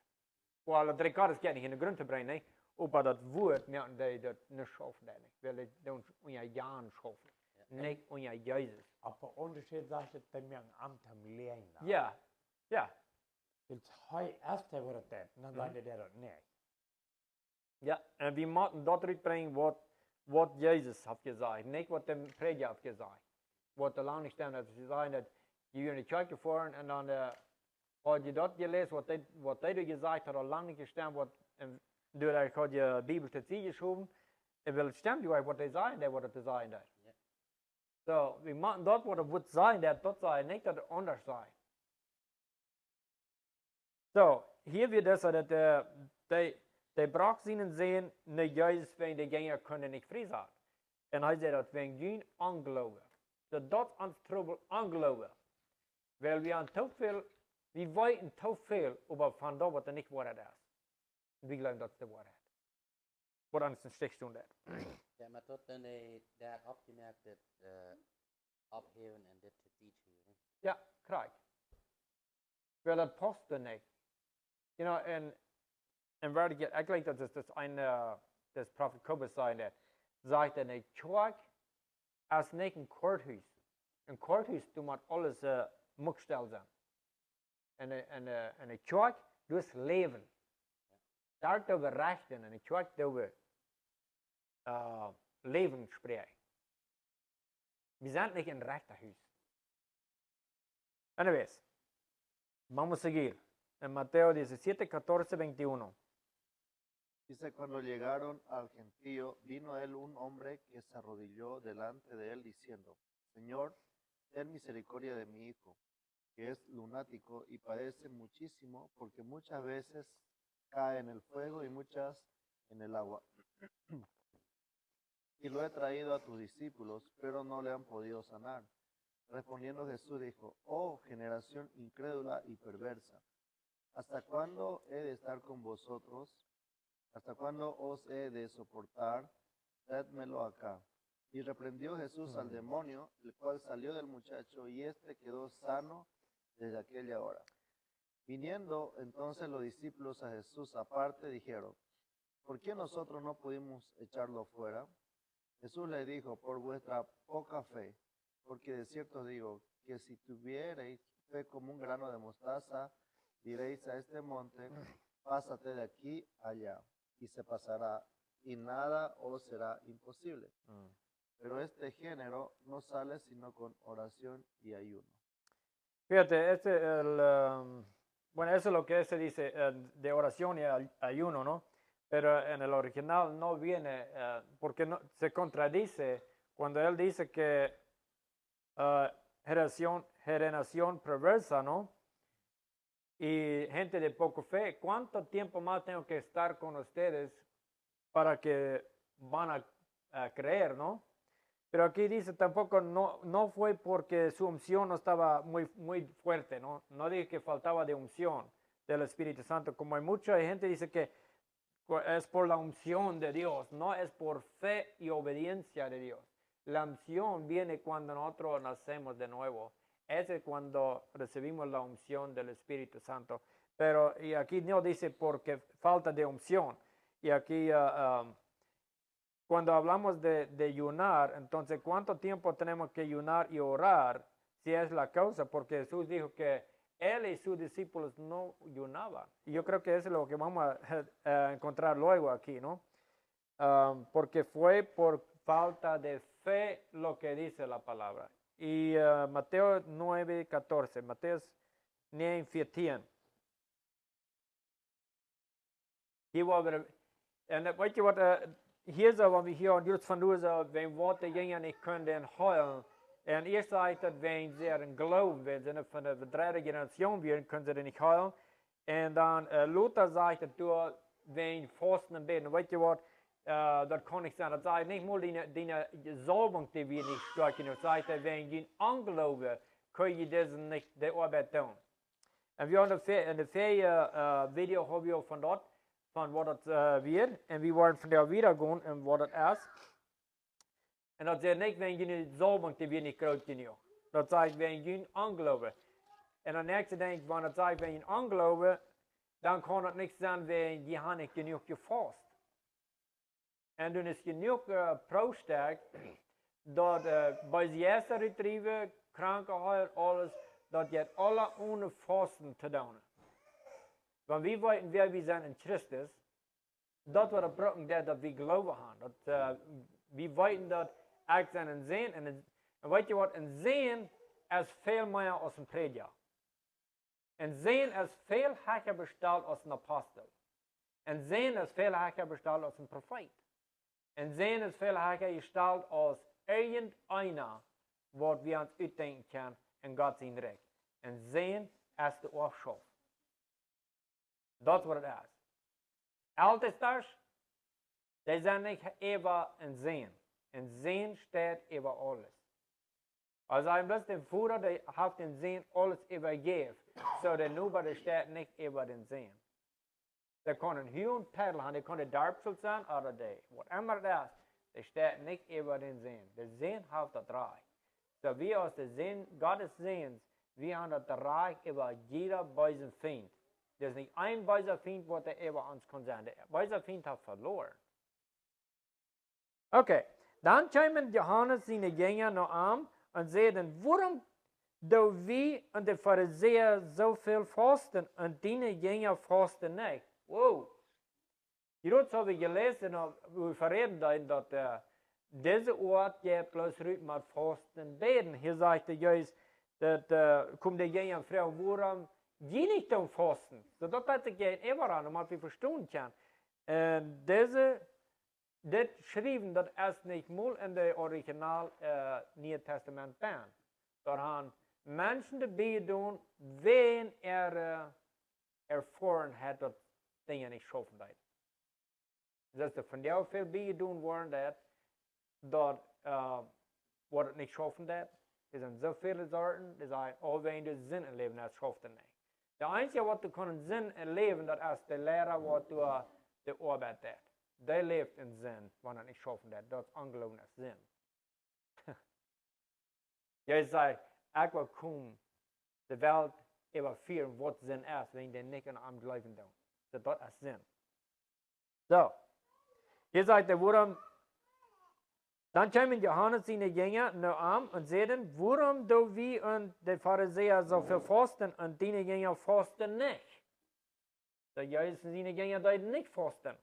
Weil das Drei Gottes geht nicht in den Grund zu bringen, nicht? Aber das Wort merken die das nicht schaffen, weil die unter Jahren schaffen, nicht unter Jesus. aber Unterschied sagt, dass die mir ein Amt am Lehren. Ja, ja. Weil hij erst wordt het dat, dan zijn die dat niet. Ja, en we moeten dat uitbrengen wat Jezus heeft gezegd, niet wat de prediker heeft gezegd. Wat de lang staan heeft gezegd, dat je in de kerk gefahren en dan had je dat gelezen, wat hij gezegd had, al lang niet gestaan, en doordat had je Bibel te zien geschoven, en wel stemt je wat hij zei, wat het zei. So, we moeten dat wat het wordt zijn, dat zei, niet dat het anders zei. So, hier wird das, dass die Brachsinen sehen, nicht Jesus, wenn die Gänger können nicht frei sein. Und er sagt, dass wenn geen Anglauben, dat ans Trouble Anglauben, weil wir an zu viel, wir weiten zu viel über von da, was nicht Wahrheit ist. Und wir glauben, das ist die Wahrheit. Wat anders een stichtstund dat. Ja, maar tot dan daar opgemerkt dat opheven en dit te teachen. Ja, krijg. Wel, dat past er niet. You know, en waar ik denk dat is een, das Prophet Kobus zei, zegt dat een kerk is niet een korthuis. Een korthuis doet maar alles mokstel zijn. En een kerk doet leven. Daar doen we rechten en een kerk doen we leven spreken. We zijn niet een rechterhuis. Anyways, vamos a seguir. En Mateo 17, 14, 21. Dice, cuando llegaron al gentío, vino a él un hombre que se arrodilló delante de él diciendo, Señor, ten misericordia de mi hijo, que es lunático y padece muchísimo porque muchas veces cae en el fuego y muchas en el agua. Y lo he traído a tus discípulos, pero no le han podido sanar. Respondiendo Jesús dijo, oh generación incrédula y perversa, ¿hasta cuándo he de estar con vosotros? ¿Hasta cuándo os he de soportar? Tráedmelo acá. Y reprendió Jesús al demonio, el cual salió del muchacho, y éste quedó sano desde aquella hora. Viniendo entonces los discípulos a Jesús aparte, dijeron, ¿por qué nosotros no pudimos echarlo fuera? Jesús le dijo, por vuestra poca fe, porque de cierto digo, que si tuvierais fe como un grano de mostaza, diréis a este monte, pásate de aquí allá, y se pasará, y nada os será imposible. Pero este género no sale sino con oración y ayuno. Fíjate, bueno, eso es lo que se dice de oración y ayuno, ¿no? Pero en el original no viene, porque no, se contradice cuando él dice que generación perversa, ¿no? y gente de poco fe, ¿cuánto tiempo más tengo que estar con ustedes para que van a creer, no? Pero aquí dice tampoco no fue porque su unción no estaba muy fuerte, ¿no? No dije que faltaba de unción del Espíritu Santo, como hay mucha gente que dice que es por la unción de Dios, no es por fe y obediencia de Dios. La unción viene cuando nosotros nacemos de nuevo. Ese es cuando recibimos la unción del Espíritu Santo. Pero y aquí no dice porque falta de unción. Y aquí cuando hablamos de ayunar, entonces ¿cuánto tiempo tenemos que ayunar y orar si es la causa? Porque Jesús dijo que él y sus discípulos no ayunaban. Y yo creo que eso es lo que vamos a encontrar luego aquí, ¿no? Porque fue por falta de fe lo que dice la palabra. Y Mateo 9:14, Matthäus 9:14. En weet je wat, hier zo, wat we hier aan Jules van doen, zo, wenn Worte gingen nicht können heulen. En eerst zei dat wenn sie een geloven, wenn sie von der dritte Generation werden, können sie nicht heulen. En dan Luther zei dat door, wenn Fasten en beten, weet je wat, dat kon ik zeggen, dat zei niet meer die Salbung, die wir nicht stärken, dat zei dat wenn je ongeloven, kun je deze niet de arbeid doen. En we hebben in de video hebben we van dat, van wat het wird, en we worden van daar weer gaan en wat het is. En dat zegt niet, wenn je niet Salbung, die wir nicht groot genoeg. Dat zegt, wenn je ongeloven. En dan nächste denk ik, wanneer het zegt, wenn je ongeloven, dan kan het niet zijn, wenn je hebt niet genoeg gefast. En toen is genoeg proostag, dat bij de eerste retrieve, krankenhuis, alles, dat je alle ohne vasten te doen. Want we weten wer we zijn in Christus, dat wordt gebroken dat we geloven hebben. Dat we weten dat ik zijn en zien, en weet je wat, een zien is veel meer als een prediker. En zien is veel hecher besteld als een apostel. En zien is veel hecher besteld als een profeet. En zien is veel hecher gesteld als irgendeiner, wat we ons uitdenken kunnen in Gods rijk. En zien is de oorschot. Dat wat het is. Ältesters, die zijn niet even in zien. En zien staat over alles. Als hij bloß den Führer, der hat den Sehen alles übergeben, so der Nobody steht nicht über den Sehen. Der kann ein Hü und Pedal haben, der kann der Darpfel sein oder der, whatever das ist, der steht nicht über den Sehen. Der Sehen hat das Reich. So wir aus der Sehen, Gottes Sehens, wir haben das Reich über jeder bösen Feind. Er ist nicht ein böser Feind, was der über uns kann sein. Der böse Feind hat verloren. Okay, dann kommen Johannes seine Jünger noch an und sagen, warum do wir und die Pharisäer so viel fasten und deine Jünger fasten nicht? Wow. Hierdoor habe ich gelesen, we verreden dat deze Ort je plus ruit met fasten beden. Hier sagt er juist, dat komt de Jünger vragen, waarom je niet doen fasten? Dat had ik je even aan, omdat we verstaan kan. En dit schrijven, dat is niet mooi in de original Nieuwe Testament ben. Dat gaan mensen de bijen doen, wen ervoren heeft dat dingen niet schaffen dat. Dus er van jou veel bijen doen worden dat wat het niet schaffen dat. Er zijn zoveel soorten, er zijn alweer de zin in leven, dat schaffen niet. De enige wat du kan zin in leven, dat is de leraar wat du de arbeid deed. Die leeft in zin, wanneer het niet schaffen dat. Dat is ongelooflijk zin. Jij zei, ik wil komen de wereld evalueren wat zin is, wanneer je niet aan het leven doen. So, dat is zin. So, hier sagt er, waarom, dann komen Johannes seine Jünger nu aan en zeiden, waarom doen we en de Pharisäer so viel fasten en deine Jünger fasten nicht? So, juist seine Jünger deuten nicht fasten.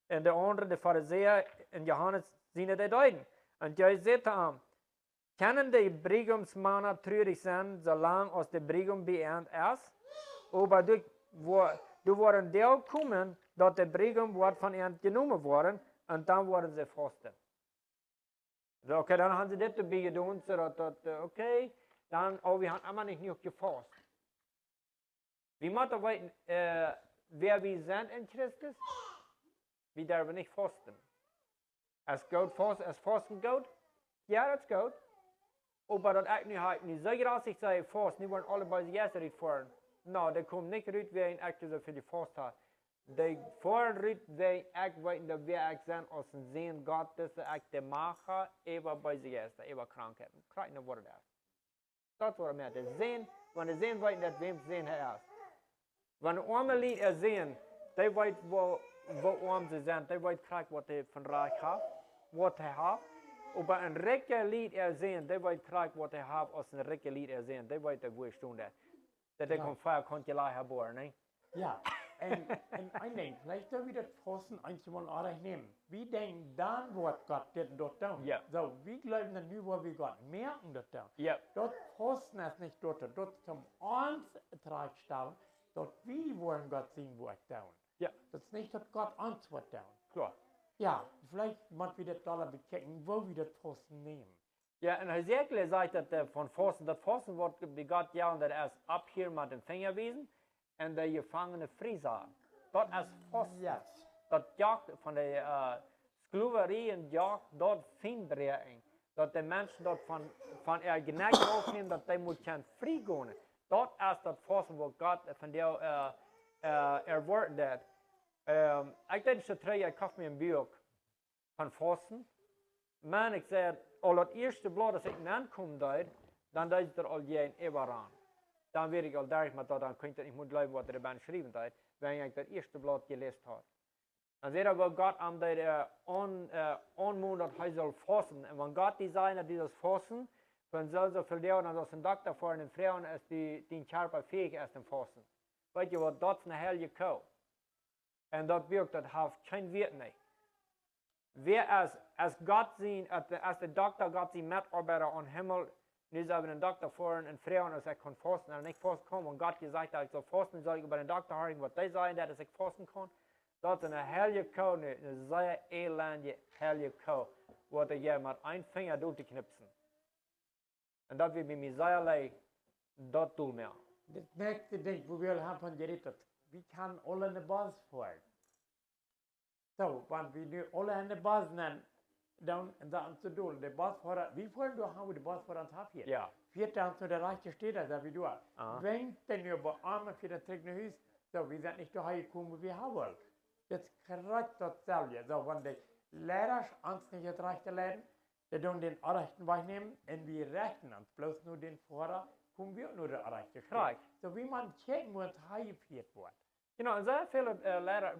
En de andere, de Pharisäer en Johannes seine die deuten. En juist zegt aan, kunnen de Brigumsmannen treurig zijn, zolang als de Brigum beëindigd is? Aber du worden deel komen dat de Brigum wordt van hen genomen worden en dan worden ze fasten. So, okay, dann haben sie das dabei getan, so okay, dann, oh, wir haben immer nicht genug gefasst. Wir müssen wissen, wer wir sind in Christus. Wir dürfen nicht fasten. Als fasten gut, ja, das ist gut. Aber das ist nicht sicher, als ich sage, fast, die wollen alle bei sich erst fahren. No, der kommt nicht raus, wer ein Akte so für die Fast hat. Die fahren raus, wer ich weiß, dass wir ich sind, aus dem Sehen Gottes, ich der Macher, über bei sich erst, über Krankheiten. Kriegt nicht, was das ist. Das ist, was er meint. Der Sehen, wenn der Sehen weiß, dass wem Sehen er ist. Wenn der arme Lied er sehen, der weiß, wo arm sie sind, der weiß, was er von Reich hat, was er hat. Aber ein reicher Lied er sehen, der weiß, was er hat, aus einem reichen Lied er sehen, der weiß, wo er stund ist. Dat ik een vaak kon je lachen boren, ne? Ja, en ik denk, vielleicht soll wir das Fasten einmal auch nehmen. Wir denken dann, was Gott das dort tun. Ja. So, wir glauben dann nur, wo wir Gott merken dort tun. Ja. Dort Fasten ist nicht dort zum uns tragstellen, dort wir wollen Gott sehen, wo er tun. Ja. Das ist nicht, dass Gott uns was tun. Klar. Ja, vielleicht müssen wir das alle bekennen, wo wir das Fasten nehmen. Ja, en Hesekiel sagt dat van Fasten, dat Fasten wordt begat ja, en dat is op hier met een vingerwijzen en de gevangene vriezen. Dat is Fasten. Yes. Dat jacht van de skloeverie en jacht, dat vindregen. Dat de mensen dat van geneigd opnemen, dat die moet gaan vrij gaan. Dat is dat Fasten wat God van jou erwoord dat. Ik denk zo terug, ik kocht me een boek van Fasten. Maar ik zei, al het eerste blad als ik aankom daar, dan is er al geen eeuw aan. Dan weet ik al direct met dat, dan kun je niet moet lezen wat er erbij geschreven staat, wanneer ik dat eerste blad gelezen had. Dan zei dat God aan de aanmoedigt dat hij zal fasten. En wanneer God die zei dat hij zal fasten, dan zal ze verleden als een dokter voor een vrouw is die scherper fähig is te fasten. Weet je wat, dat is een hele kou. En dat werkt, dat heeft geen weet niet. Wer als Gott sehen, als der Doktor Gott sie Mitarbeiter am Himmel, nicht aber den Doktor vor und Frauen, als ich kann fasten, und nicht fasten kann, und Gott gesagt hat, ich soll fasten, soll ich über den Doktor hören, was die sagen, dass ich fasten kann. Das ist eine helle Kuh, eine sehr elendige helle Kuh, wo der hier mit einem Finger durchknipsen. Und das wird mir sehr leid, das tut mir. Das nächste Ding, wo wir haben von geredet, wir können alle eine Basis fahren. So, wenn wir nu alle in der Bas nennen, dann zu tun, der Basfahrer, wie vorhin du haben wir den Basfahrer ans Hafen hier? Ja. Vierter zu der Reiche steht da, wie du. Wenn denn über Arme für das Trick Haus, so, wir sind nicht daheim gekommen, wie wir haben wollen. Jetzt kriegt das selber. So, wenn die Lehrer uns nicht das Rechte lernen, die tun den Rechten wegnehmen, und wir rechnen uns bloß nur den Fahrer, kommen wir nur der Rechte. So, wie man checken muss, heimgeführt wird. Genau, und sehr viele Lehrer,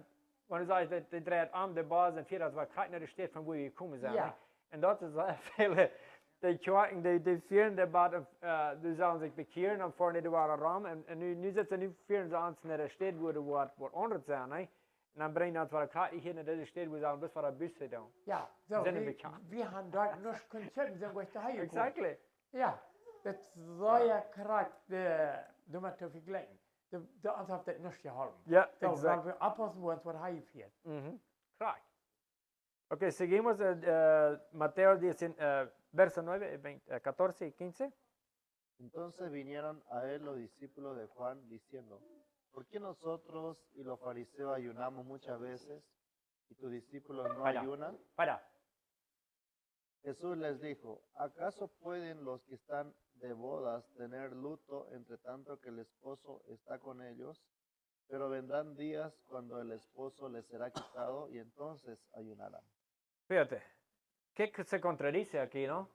wenn du sagst, die dreht an der Basis und vier, das war kein nicht steht, von wo wir gekommen sind. Ja. Und das ist sehr viele, die Kirchen, die führen Debatte, die sollen sich bekehren, und vorne die waren Raum, und nu sitzen die führen sie ans in der Stadt, wo anderes sind, ne? Und dann bringen sie zwar Karte hier in der Stadt, wo sie sagen, das war ein Büste da. Ja, so, Sind bekannt. wir haben dort noch Konzerte, sind wir daheim gekommen. Exactly. Ja, das soll ja gerade, du musst auf die Glecken. De ons heeft het nog geholpen. Ja, So, exact. weil wir abpassen wollen, was er geführt. Correct. Ok, seguimos Mateo 10, verso 9, 14 y 15. Entonces vinieron a él los discípulos de Juan diciendo, ¿por qué nosotros y los fariseos ayunamos muchas veces y tus discípulos no Vaya. ayunan? Para. Jesús les dijo, ¿acaso pueden los que están de bodas tener luto entre tanto que el esposo está con ellos? Pero vendrán días cuando el esposo les será quitado y entonces ayunarán. Fíjate, ¿qué se contradice aquí, no?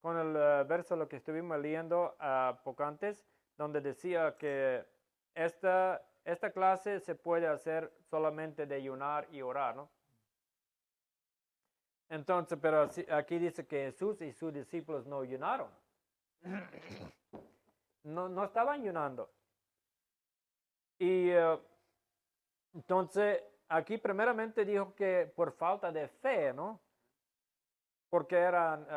Con el verso lo que estuvimos leyendo poco antes, donde decía que esta clase se puede hacer solamente de ayunar y orar, ¿no? Entonces, pero aquí dice que Jesús y sus discípulos no ayunaron. No estaban ayunando. Y entonces, aquí primeramente dijo que por falta de fe, ¿no? Porque eran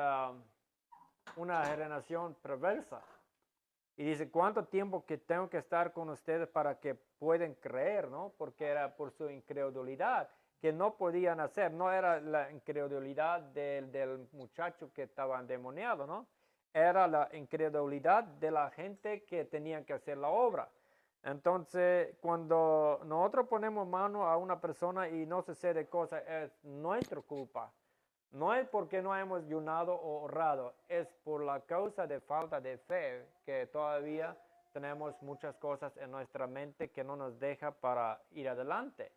una generación perversa. Y dice, ¿cuánto tiempo que tengo que estar con ustedes para que puedan creer, ¿no? Porque era por su incredulidad que no podían hacer. No era la incredulidad del muchacho que estaba endemoniado, ¿no? Era la incredulidad de la gente que tenía que hacer la obra. Entonces, cuando nosotros ponemos mano a una persona y no se hace de cosas, es nuestra culpa. No es porque no hemos ayunado o orado, es por la causa de falta de fe que todavía tenemos muchas cosas en nuestra mente que no nos deja para ir adelante.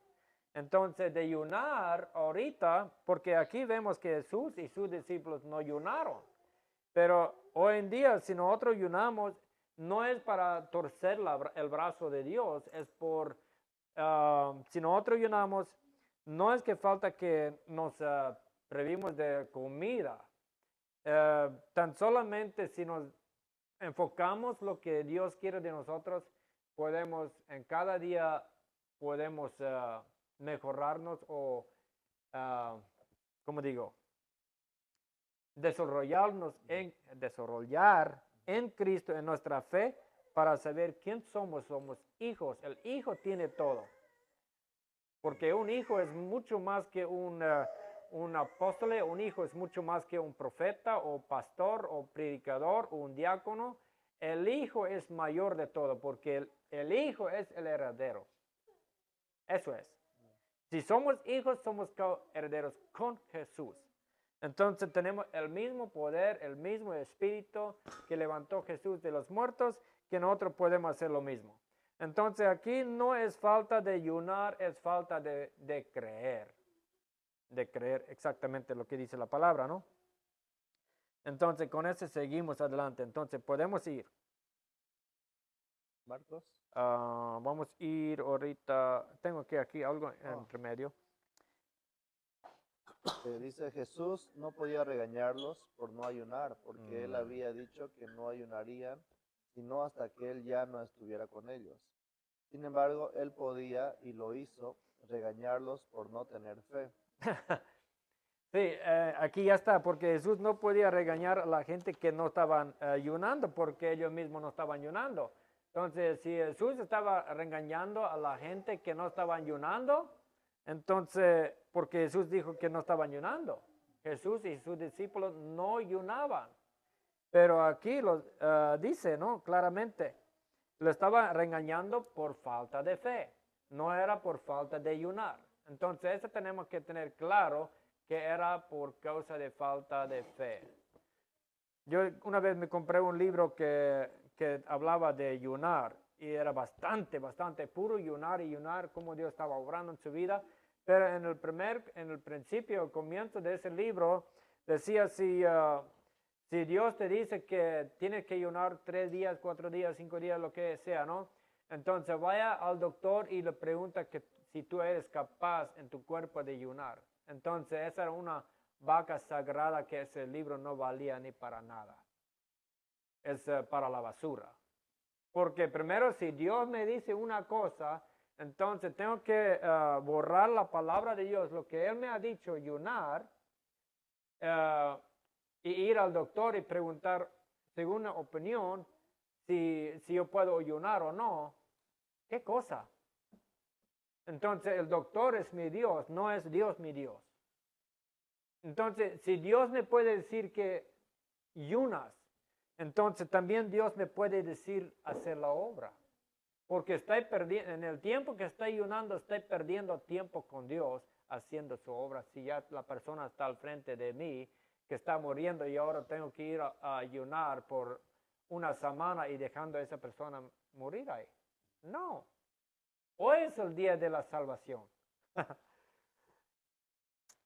Entonces, de ayunar ahorita, porque aquí vemos que Jesús y sus discípulos no ayunaron, pero hoy en día si nosotros ayunamos, no es para torcer el brazo de Dios, es por, si nosotros ayunamos, no es que falta que nos previmos de comida, tan solamente si nos enfocamos lo que Dios quiere de nosotros, podemos en cada día podemos mejorarnos o, ¿cómo digo? Desarrollar en Cristo, en nuestra fe, para saber quién somos. Somos hijos. El hijo tiene todo. Porque un hijo es mucho más que un apóstol, un hijo es mucho más que un profeta o pastor o predicador o un diácono. El hijo es mayor de todo porque el hijo es el heredero. Eso es. Si somos hijos, somos herederos con Jesús. Entonces tenemos el mismo poder, el mismo espíritu que levantó Jesús de los muertos, que nosotros podemos hacer lo mismo. Entonces aquí no es falta de ayunar, es falta de creer. De creer exactamente lo que dice la palabra, ¿no? Entonces con eso seguimos adelante. Entonces podemos ir. Marcos. Vamos a ir ahorita. Tengo que aquí algo entre medio. Dice Jesús no podía regañarlos por no ayunar, porque él había dicho que no ayunarían, sino hasta que él ya no estuviera con ellos. Sin embargo, él podía, y lo hizo, regañarlos por no tener fe. Sí, aquí ya está, porque Jesús no podía regañar a la gente que no estaban ayunando, porque ellos mismos no estaban ayunando. Entonces, si Jesús estaba regañando a la gente que no estaban ayunando, entonces, porque Jesús dijo que no estaban ayunando. Jesús y sus discípulos no ayunaban. Pero aquí dice, ¿no? Claramente, lo estaba regañando por falta de fe. No era por falta de ayunar. Entonces, eso tenemos que tener claro que era por causa de falta de fe. Yo una vez me compré un libro que hablaba de ayunar y era bastante puro ayunar, cómo Dios estaba obrando en su vida. Pero en el principio, comienzo de ese libro, decía si Dios te dice que tienes que ayunar 3 días, 4 días, 5 días, lo que sea, ¿no? Entonces vaya al doctor y le pregunta que si tú eres capaz en tu cuerpo de ayunar. Entonces esa era una vaca sagrada que ese libro no valía ni para nada. Es para la basura. Porque primero si Dios me dice una cosa, entonces tengo que borrar la palabra de Dios, lo que Él me ha dicho, ayunar, y ir al doctor y preguntar, según una opinión, si yo puedo ayunar o no. ¿Qué cosa? Entonces el doctor es mi Dios, no es Dios mi Dios. Entonces, si Dios me puede decir que ayunas, entonces también Dios me puede decir hacer la obra. Porque estoy perdiendo, en el tiempo que estoy ayunando, estoy perdiendo tiempo con Dios haciendo su obra. Si ya la persona está al frente de mí, que está muriendo y ahora tengo que ir a ayunar por una semana y dejando a esa persona morir ahí. No. Hoy es el día de la salvación.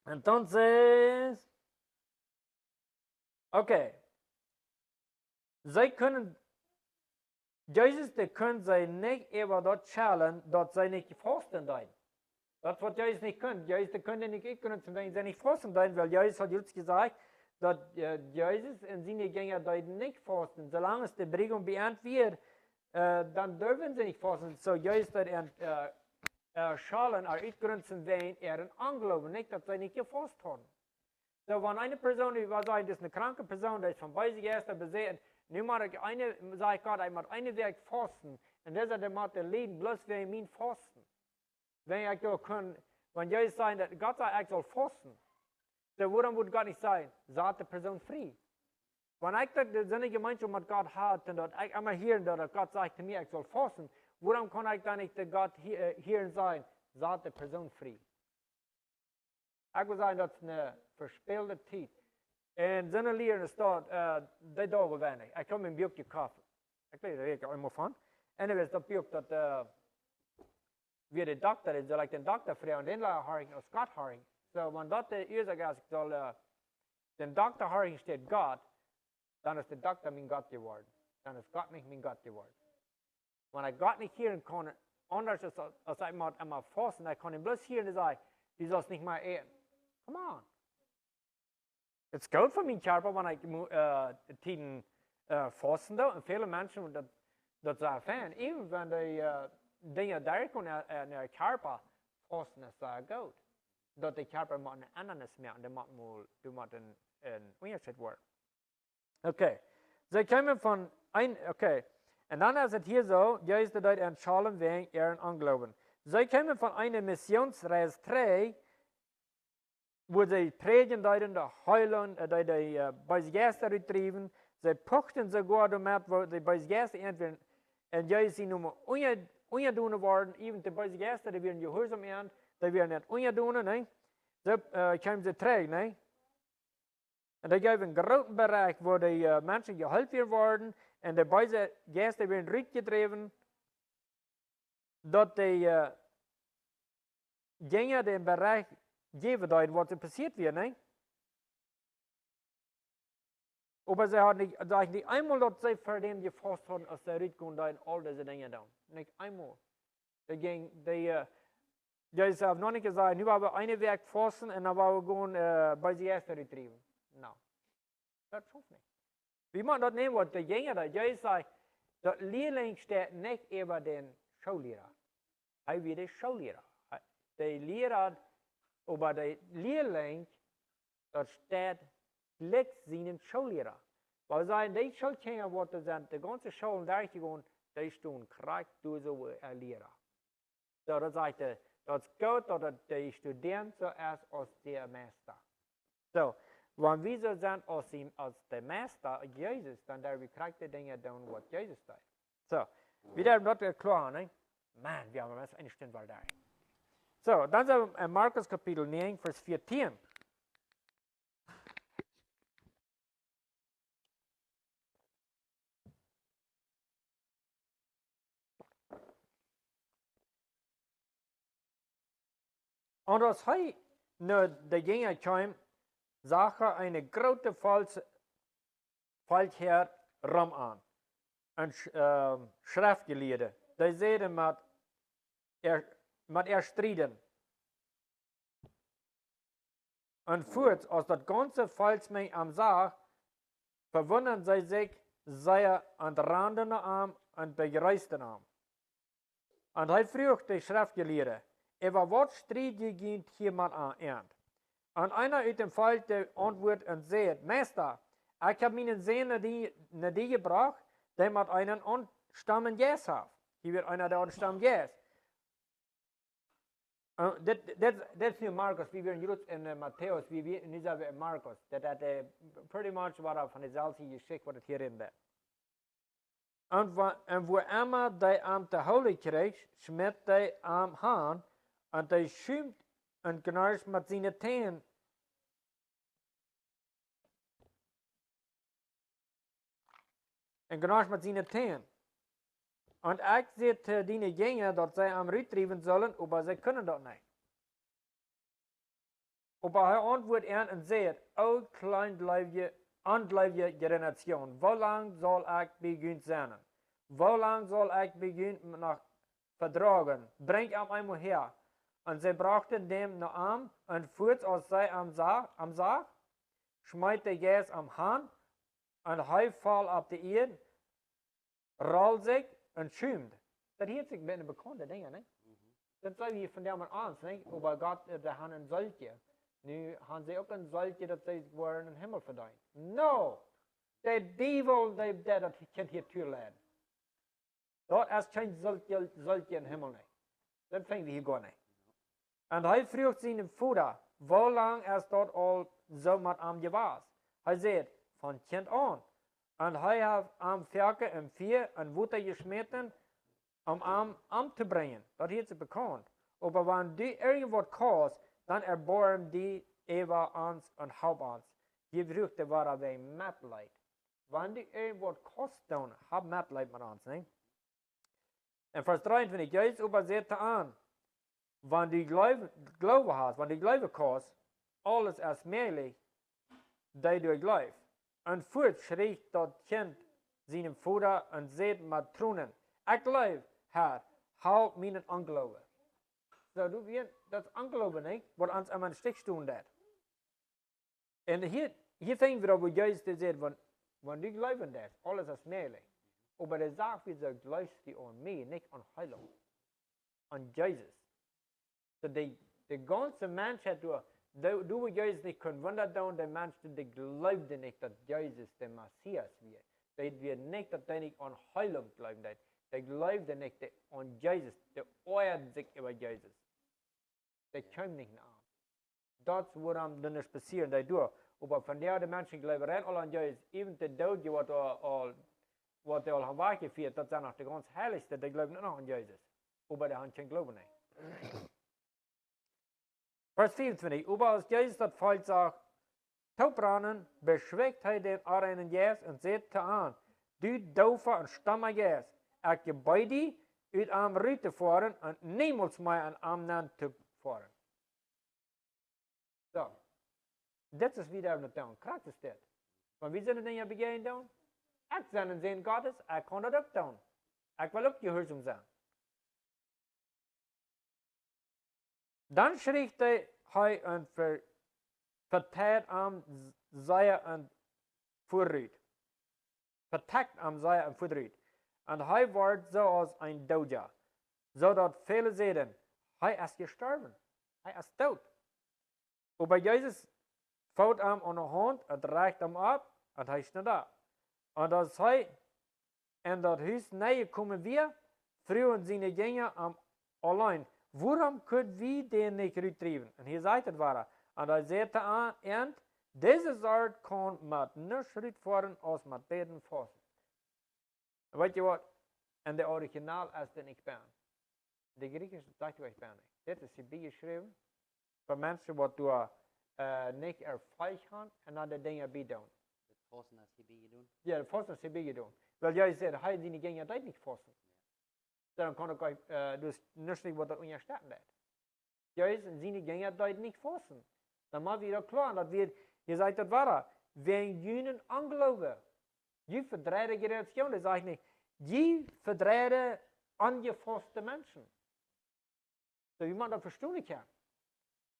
Entonces, zij kunnen, Jezus de kunnen zij niet over dat schalen, dat zij niet fasten doen. Dat is wat Jezus niet kan. Jezus de kunnen niet kunnen zij niet fasten doen, weil Jezus hat uns gesagt, dat Jezus en zijn Jünger dat niet fasten. Zolang es de Berichtigung beantwortet wird, dann dürfen sie nicht fasten. So Jezus dat schalen uitgrenzen zijn een ongeloven, niet dat zij niet gefast haben. So, wenn eine Person, was sagen, das ist eine kranke Person, die ist von bei sich erst besehen, nu moet ik zeg ik Gott, hij moet eine week fasten. En deze moet de leden bloß wegen mijn fasten. Wenn ich doch kann, wenn Jesus sagt, dass Gott sagt, ich soll fasten, dann warum würde Gott nicht sagen, sagt die Person frei? Wenn ich das sinnige Gemeinschaft mit Gott habe, und dass ich immer höre, dass Gott sagt zu mir, ich soll fasten, waarom kan ik dan niet de God hier zijn, zat de persoon vrij? Ik wil zeggen, dat is een verspilde tijd. En zijn leren staat, die dagen weinig. Ik kom een boekje kopen. Ik weet er eigenlijk helemaal van. En dan is dat boek dat weer de dokter is, zal ik de dokter vragen, den haring of skatharing. So, wanneer dat de eerste als ik zal de dokter haring staat God, dan is de dokter mijn God geworden. Dan is God niet mijn God geworden. Wanneer ik God niet hier kan, anders als ik maar vast en ik kan hem bloos hier en zeggen, die zal het niet meer eten. Come on. Het is goed voor mijn körper, wanneer ik tien vasten doe. En veel mensen dat zijn fan. Even wanneer dingen daar kunnen naar de körper vasten is goed. Dat de körper moet een ananas maken, dat moet een onderscheid worden. Oké. Ze komen van oké. En dan is het hier zo, juist dat in Schalem wegen ihren Angloben. Zij komen van een missionsreis 3, wo sie predigen in de Heiland, die bij zich Gäste retrieven. Zij pochten sogar damit, wo sie bei sich Gäste entwickeln. En juist sie noemen ongedoene worden, even de bij zich Gäste, die werden gehoorzaam aan, die werden niet ongedoene, nee. Zo komen ze terug, nee. En dat geeft een groot bereik waar die mensen geholpen worden en de bij zich Gäste werden uitgedreven, dat die dingen den bereik geven dat wat er passiert weer, nee. Maar ze hadden niet einmal dat ze voor dem gefasst hadden, als ze uitgaan dat al deze dingen doen. Niet einmal. Die hebben nog niet gezegd, nu hebben we een week fasten en dan gaan we gewoon bij zich eerst retrieven. Nou, dat hoeft niet. We moeten dat nemen wat de dingen dat. Jij zegt, dat leerling staat niet over den schoolleraar. Hij wordt de schoolleraar. De leraar, maar de leerling, dat staat gelijk zijn schoolleraar. We zeggen, die schoolkinderen worden zijn, de ganze school daar gewoon, die staan krijgt door zo'n leraar. So, dat zegt dat is goed dat de student zo is als de meester. So, wanneer we zo zijn als de meester, Jezus, dan daar we krijgen de dingen doen wat Jezus zei. So, we hebben dat klaar, ne? Man, we hebben een stunde wel daar. So, dan zijn we in Markus kapitel 9, vers 14. En als hij naar de dingen kwam, zag hij een grote Feldherr Rom aan. Een schriftgeleerde. Die zeiden met strijden. En voort, als dat ganze Volksmenge am zag, verwundern zij zich, zij aan de randen aan en begreisten aan. En hij vroeg de schriftgeleerde, over wat strijd je gint hiermee aan? En einer uit dem Volk antwoordt en zei, Meester, ik heb mijn zin naar die gebracht, die met einen anstammen Jes heeft. Hier wordt einer der anstammen Jes. Dat is nu Markus, wie wir in in Matthäus, wie wir nu zijn we in Markus. Dat is pretty much wat van dezelfde geschikt wat het hierin staat. En wo immer die am te holen kreeg, smet die am haan, en die schuimt en knarst met zijn teen. En knarst met zijn teen. En ik zeg te die dingen dat zij am uitdrijven zullen, maar zij kunnen dat niet. Maar hij antwoordt aan en zegt, o kleinlijvige generation, hoe lang zal ik beginnen zijn? Hoe lang zal ik beginnen nog verdragen? Breng hem eenmaal her. En zij brachten hem naar hem, en voort als zij hem zag, smijt de geest am hand, en hij valt op de eerd, rolt zich en schuimt. Dat hier zijn bijna bekende dingen, ne? Dat zijn we hier van der aan, ne? Maar God, de han een zultje. Nu hebben ze ook een zultje dat ze worden in de hemel verdienen. No! De duivel, dat kan hier toelaten. Dat is geen zultje in de hemel, ne? Dat vinden we hier gewoon niet. En hij vroeg zijn vader, hoe lang is dat al zo met hem geweest? Hij zei, van kind aan. En hij heeft hem 4 en 4 en water gesmeten Om te brengen. Dat heeft ze bekend. Aber wenn die irgendwas kost, dann erbohren die Eva uns und haupt uns. Je braucht der war ein Mitleid. Wenn die irgendwas kost, dann hab Mitleid mit uns, ne? In Vers 23, Jesus übersetzt an, wenn die Glaube hast, wenn die Glaube kost, alles erst mehrlich, die du glaubst. Und fort schrie das Kind seinem Vater und sagt mit Tränen, ich glaube, Herr, hou meinen Unglauben. So, du wirst das Unglauben nicht, was uns am Stich tun hat. Und hier fängt wir aber Jesus zu sagen, wenn du glauben das, alles ist möglich. Aber der sagt, wie so glaubst du an mich, nicht an Heilung, an Jesus. So, die ganze Menschheit, du Jesus nicht können Wunder tun, der Mensch, der glaubte nicht, dass Jesus der Messias wird. Der wird nicht, dass der nicht an Heilung glauben hat. Der glaubte nicht an Jesus, der euert sich über Jesus. Der kommt nicht nach. Das wird am dann nicht passieren, der durch. Aber von der Menschen glauben alle an Jesus, even der Tod, was der all herbeigeführt, das sind auch die ganz Heiligste, die glauben nicht noch an Jesus. Aber der hat kein Glauben nicht. Vers 24, aber als Jesus das Volk sagt, Taubranen beschwegt hij den armen Jes und sagte an, du Daufer und stammer Jes, ich gebei die, uit am Rüte te fahren und niemals mehr an Amnan zu fahren. So, das ist wieder eine Down. Krass ist das. Und wie sind die Dinge begehen down? Ich bin ein Sinn Gottes, ich kann das auch down. Ich will auch gehorsam sein. Dann schrie hij und verteilt am Seier und Vorrüt. Verteilt am Seier und Vorrüt. Und hij wordt so als ein Doja. Zodat viele sehen, hij ist gestorben. Hij ist tot. Aber Jesus fällt ihm an der Hand und reicht ihm ab und hij ist nicht da. Und als hij in das Haus näher kommen wir, frühen seine Jünger allein. Warum können wir den nicht retrieben? Und hier sagt es war. Und er sagte an, und diese Art kann mit nichts fahren als mit beiden Füßen. Weet je wat? In de Original is het niet ben. De Griekische zegt ik ben niet. Dit is hier geschreven voor mensen wat door niet ervaring gaan en dan de dingen bij doen. Het forsen als je doen. Ja, de forsen als je bij doen. Wel, jij zegt, hij die dingen dat niet forsen. Dan kan ik dus niet wat dat ondersteunen dat. Jij zijn die dingen dat niet forsen. Dan moet je dat klaar dat we, je zegt dat waar, wenn jenen angeloven. Je verdreide Generation, das sage ich nicht. Je verdreide angefasste Menschen. So wie man das verstehen kann.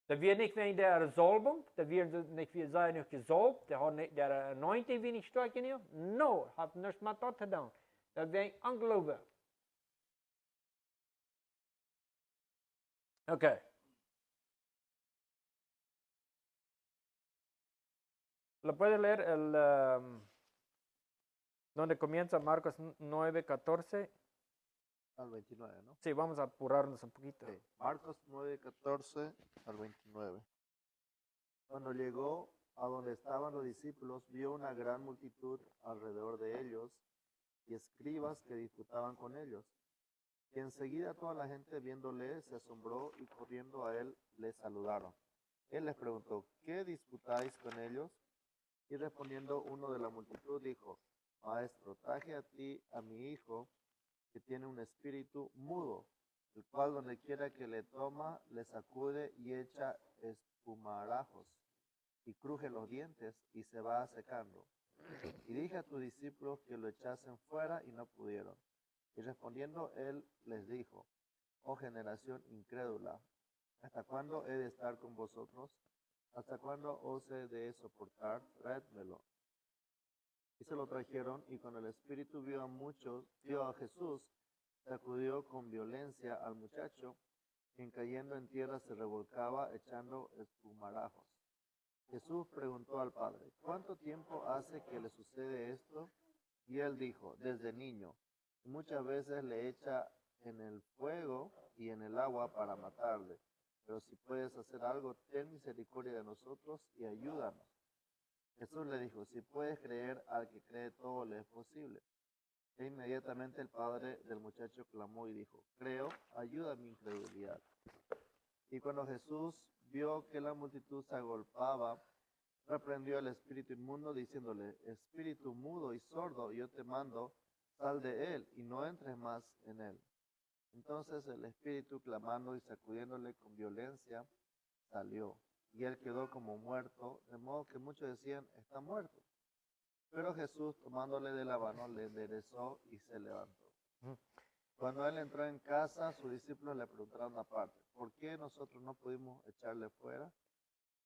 Da wird nicht wegen der Salbung, da wird nicht wie sei nicht gesalbt, der hat nicht der Anointing wie nicht stark genug. No, hat nichts mit das zu tun. Das wegen Anglauben. Okay. ¿Lo puedes leer donde comienza Marcos 9:14? Al 29, ¿no? Sí, vamos a apurarnos un poquito. Okay. Marcos 9:14 al 29. Cuando llegó a donde estaban los discípulos, vio una gran multitud alrededor de ellos y escribas que disputaban con ellos. Y enseguida toda la gente viéndole se asombró y corriendo a él le saludaron. Él les preguntó, ¿qué disputáis con ellos? Y respondiendo uno de la multitud dijo, Maestro, traje a ti a mi hijo que tiene un espíritu mudo, el cual donde quiera que le toma, le sacude y echa espumarajos y cruje los dientes y se va secando. Y dije a tus discípulos que lo echasen fuera y no pudieron. Y respondiendo él les dijo, oh generación incrédula, ¿hasta cuándo he de estar con vosotros? ¿Hasta cuándo os he de soportar? Traédmelo. Y se lo trajeron, y cuando el espíritu vio a Jesús, sacudió con violencia al muchacho, quien cayendo en tierra se revolcaba echando espumarajos. Jesús preguntó al padre, ¿cuánto tiempo hace que le sucede esto? Y él dijo, desde niño, y muchas veces le echa en el fuego y en el agua para matarle. Pero si puedes hacer algo, ten misericordia de nosotros y ayúdanos. Jesús le dijo, si puedes creer, al que cree todo le es posible. E inmediatamente el padre del muchacho clamó y dijo, creo, ayuda a mi incredulidad. Y cuando Jesús vio que la multitud se agolpaba, reprendió al espíritu inmundo diciéndole, espíritu mudo y sordo, yo te mando, sal de él y no entres más en él. Entonces el espíritu, clamando y sacudiéndole con violencia, salió. Y él quedó como muerto, de modo que muchos decían, está muerto. Pero Jesús, tomándole de la mano, le enderezó y se levantó. Cuando él entró en casa, sus discípulos le preguntaron aparte, ¿por qué nosotros no pudimos echarle fuera?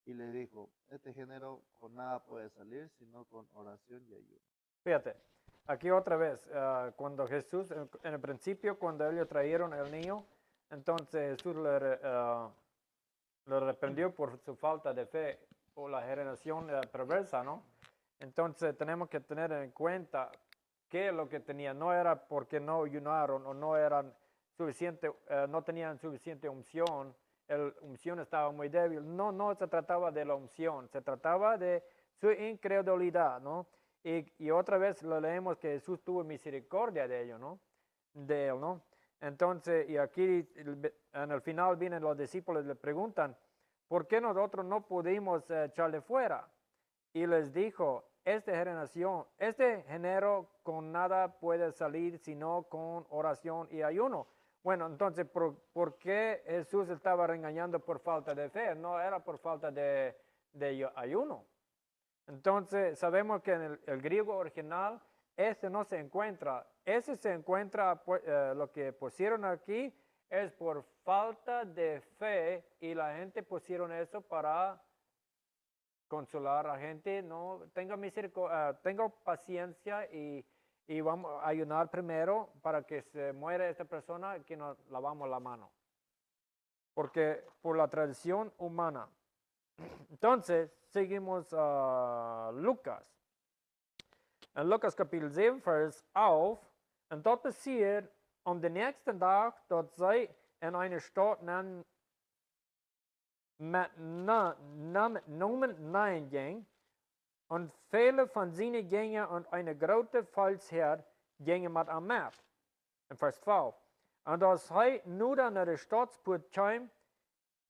Y le dijo, este género con nada puede salir, sino con oración y ayuno. Fíjate, aquí otra vez, cuando Jesús, en el principio, cuando ellos trajeron al niño, entonces Jesús le reprendió por su falta de fe o la generación perversa, ¿no? Entonces tenemos que tener en cuenta que lo que tenían no era porque no ayunaron o no eran suficiente, no tenían suficiente unción, la unción estaba muy débil. No se trataba de la unción, se trataba de su incredulidad, ¿no? Y otra vez lo leemos que Jesús tuvo misericordia de ellos, ¿no? De él, ¿no? Entonces, y aquí en el final vienen los discípulos y le preguntan, ¿por qué nosotros no pudimos echarle fuera? Y les dijo, esta generación, este género con nada puede salir sino con oración y ayuno. Bueno, entonces, ¿por qué Jesús estaba regañando por falta de fe? No era por falta de ayuno. Entonces, sabemos que en el griego original, ese no se encuentra. Ese se encuentra, lo que pusieron aquí es por falta de fe y la gente pusieron eso para consolar a la gente, no, tenga misericordia, tenga paciencia y vamos a ayunar primero para que se muera esta persona que nos lavamos la mano. Porque por la tradición humana. Entonces, seguimos a Lucas. En Lucas Kapitel 7, Vers 11, und dort passiert den nächsten Tag, dort sei in eine Stadt met Nomen Nein ging, und viele von seinen gingen und eine große Volksherd gingen mit am Markt. In Vers 12. Und als hij nu dan naar de stadspoort kwam,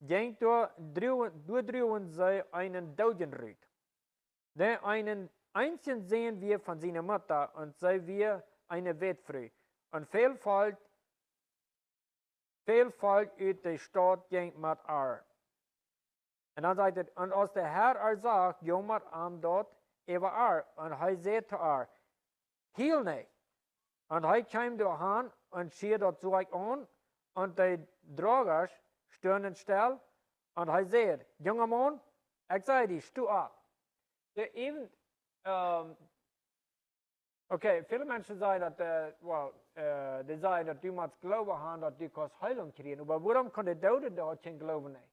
ging doordruwen zij einen Dogenried. Der einen einzigen sehen wir von seiner Mutter, und sei wir eine Witwe. Und viel Volk uit de Stadt ging mit haar. En dan zei het, en als de Herr zag, jommer aan dat over haar, en hij zei te haar, heel niet. En hij kwam doorheen, en schier dat zo aan, en de dragers stonden stil, en hij zei, jonge man, ik zei die, stu op. Oké, veel mensen zeggen dat, die zeggen dat je moet geloven aan dat je kan heilung krijgen, maar waarom kan de doden daar geen geloven niet?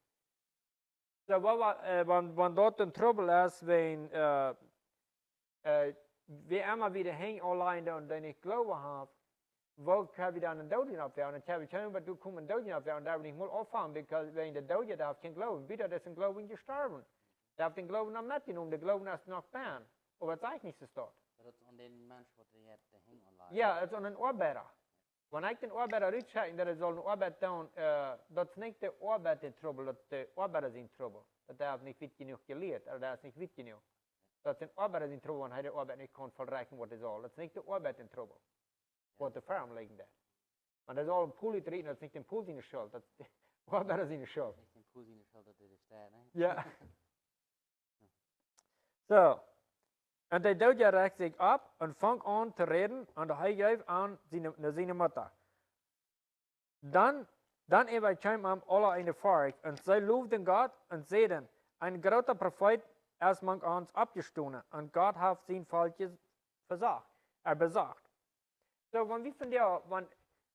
So, wanneer dat een trouble is, wie immer wieder hängen allein da und den ich geloven habe, wo kann ich dann einen Doden aufhören? Und ich habe schon, aber du kommst einen Doden aufhören, da will ich mal aufhören, weil wenn der Doden darf kein Glauben, wieder ist ein Glauben gestorben. Darf den Glauben am mitgenommen, der Glauben ist noch da. Aber das ist nicht so dort. Dat is aan de mens wat je hebt te hang online. Ja, het is aan een arbeider. Wanneer ik een arbeider uitschrijf, dat is al een arbeid doen, dat is niet de arbeid in trouble, dat de arbeider is in trouble. Dat hij niet goed genoeg geleerd, of dat is niet goed genoeg. Dat is een arbeider in trouble, wanneer hij de arbeid niet kan volreiken wat is al. Dat is niet de arbeid in trouble. Wat de firm liggen daar. Maar dat is al een pool uit reden, dat is niet een pool in de schuld, dat is de arbeider in de schuld. Echt een poes in de schuld dat dit is daar, hè? Ja. Zo. En hij doet recht zich op en vangt aan te reden en hij geeft aan zijn moeder. Dan even kwam hem alle in de volk en zij loofden God en zeiden, een grote profeet is man ons opgestoken en God heeft zijn volkje bezocht. So, wanneer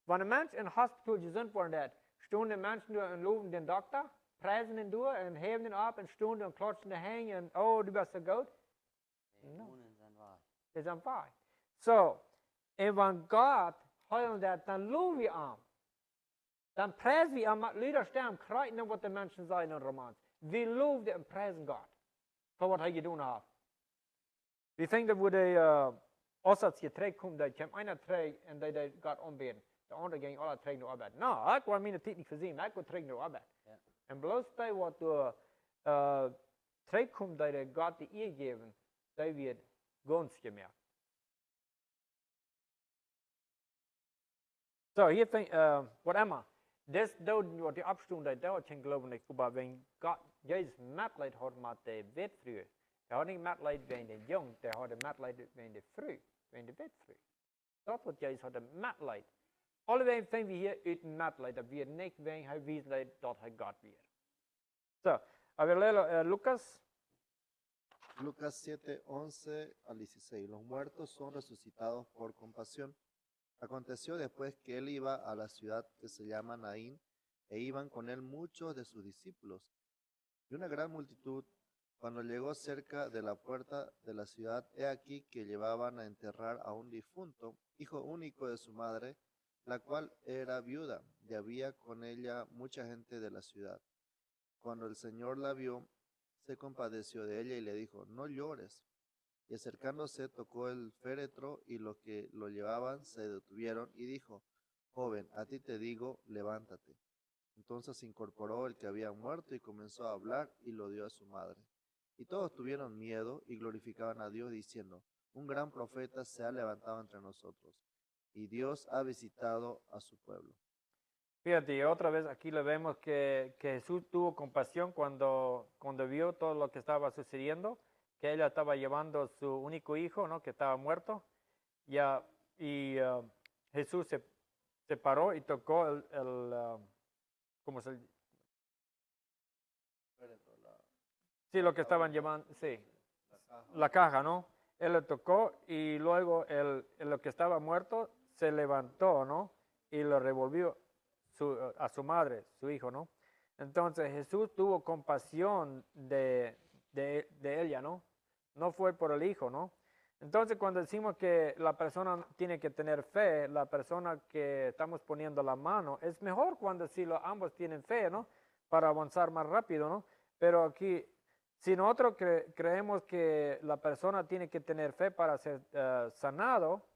een mens in een hospital gezond wordt, stonden mensen door en loven den dokter, prijzen hem door en heven hem op en stonden en klatschen de hang en oh, du bent zo goed. No. Zijn waar. Is aan waar. So, en wanneer God heilen dat, dan loven we hem. Dan prijzen we hem met liederstem, krijgen naar wat de mensen zeggen in romans. We loven en prijzen God voor wat hij gedaan heeft. We denken dat we Als dat je terugkomt, dat je einer terug en dat gaat ombeden. De andere ging alle terug naar arbeid. Nou, ik wil mijn tijd niet voorzien, ik wil terug naar arbeid. Ja. En bloos bij wat er terugkomt, dat je God de eer geven, dat wird ganz gemerkt. So, hier fängt, wat immer. Das dauert, wat die Abstimmung, das dauert, ich glaube nicht, aber wenn Gott, Jesus Mitleid hat mit der Welt früher, der hat nicht Mitleid wegen den Jungen, der hat Mitleid wegen der Früh, wegen der Welt früh. Das wat Jesus hat Mitleid. Allebei fängt wir hier uit Mitleid, dat wir nicht wegen hij wies dat hij Gott wird. So, aber Lucas. Lucas 7, 11 al 16. Los muertos son resucitados por compasión. Aconteció después que él iba a la ciudad que se llama Naín, e iban con él muchos de sus discípulos. Y una gran multitud, cuando llegó cerca de la puerta de la ciudad, he aquí que llevaban a enterrar a un difunto, hijo único de su madre, la cual era viuda, y había con ella mucha gente de la ciudad. Cuando el Señor la vio, se compadeció de ella y le dijo, no llores. Y acercándose tocó el féretro, y los que lo llevaban se detuvieron, y dijo, joven, a ti te digo, levántate. Entonces se incorporó el que había muerto y comenzó a hablar, y lo dio a su madre. Y todos tuvieron miedo y glorificaban a Dios, diciendo, un gran profeta se ha levantado entre nosotros, y Dios ha visitado a su pueblo. Fíjate, otra vez aquí le vemos que Jesús tuvo compasión cuando vio todo lo que estaba sucediendo, que ella estaba llevando a su único hijo, ¿no? Que estaba muerto, y Jesús se paró y tocó ¿cómo se dice? Sí, lo que estaban llevando, sí, la caja, ¿no? Él le tocó y luego lo que estaba muerto se levantó, ¿no? Y lo revolvió a su madre, su hijo, ¿no? Entonces Jesús tuvo compasión de ella, ¿no? No fue por el hijo, ¿no? Entonces cuando decimos que la persona tiene que tener fe, la persona que estamos poniendo la mano, es mejor cuando si ambos tienen fe, ¿no? Para avanzar más rápido, ¿no? Pero aquí, si nosotros creemos que la persona tiene que tener fe para ser sanado,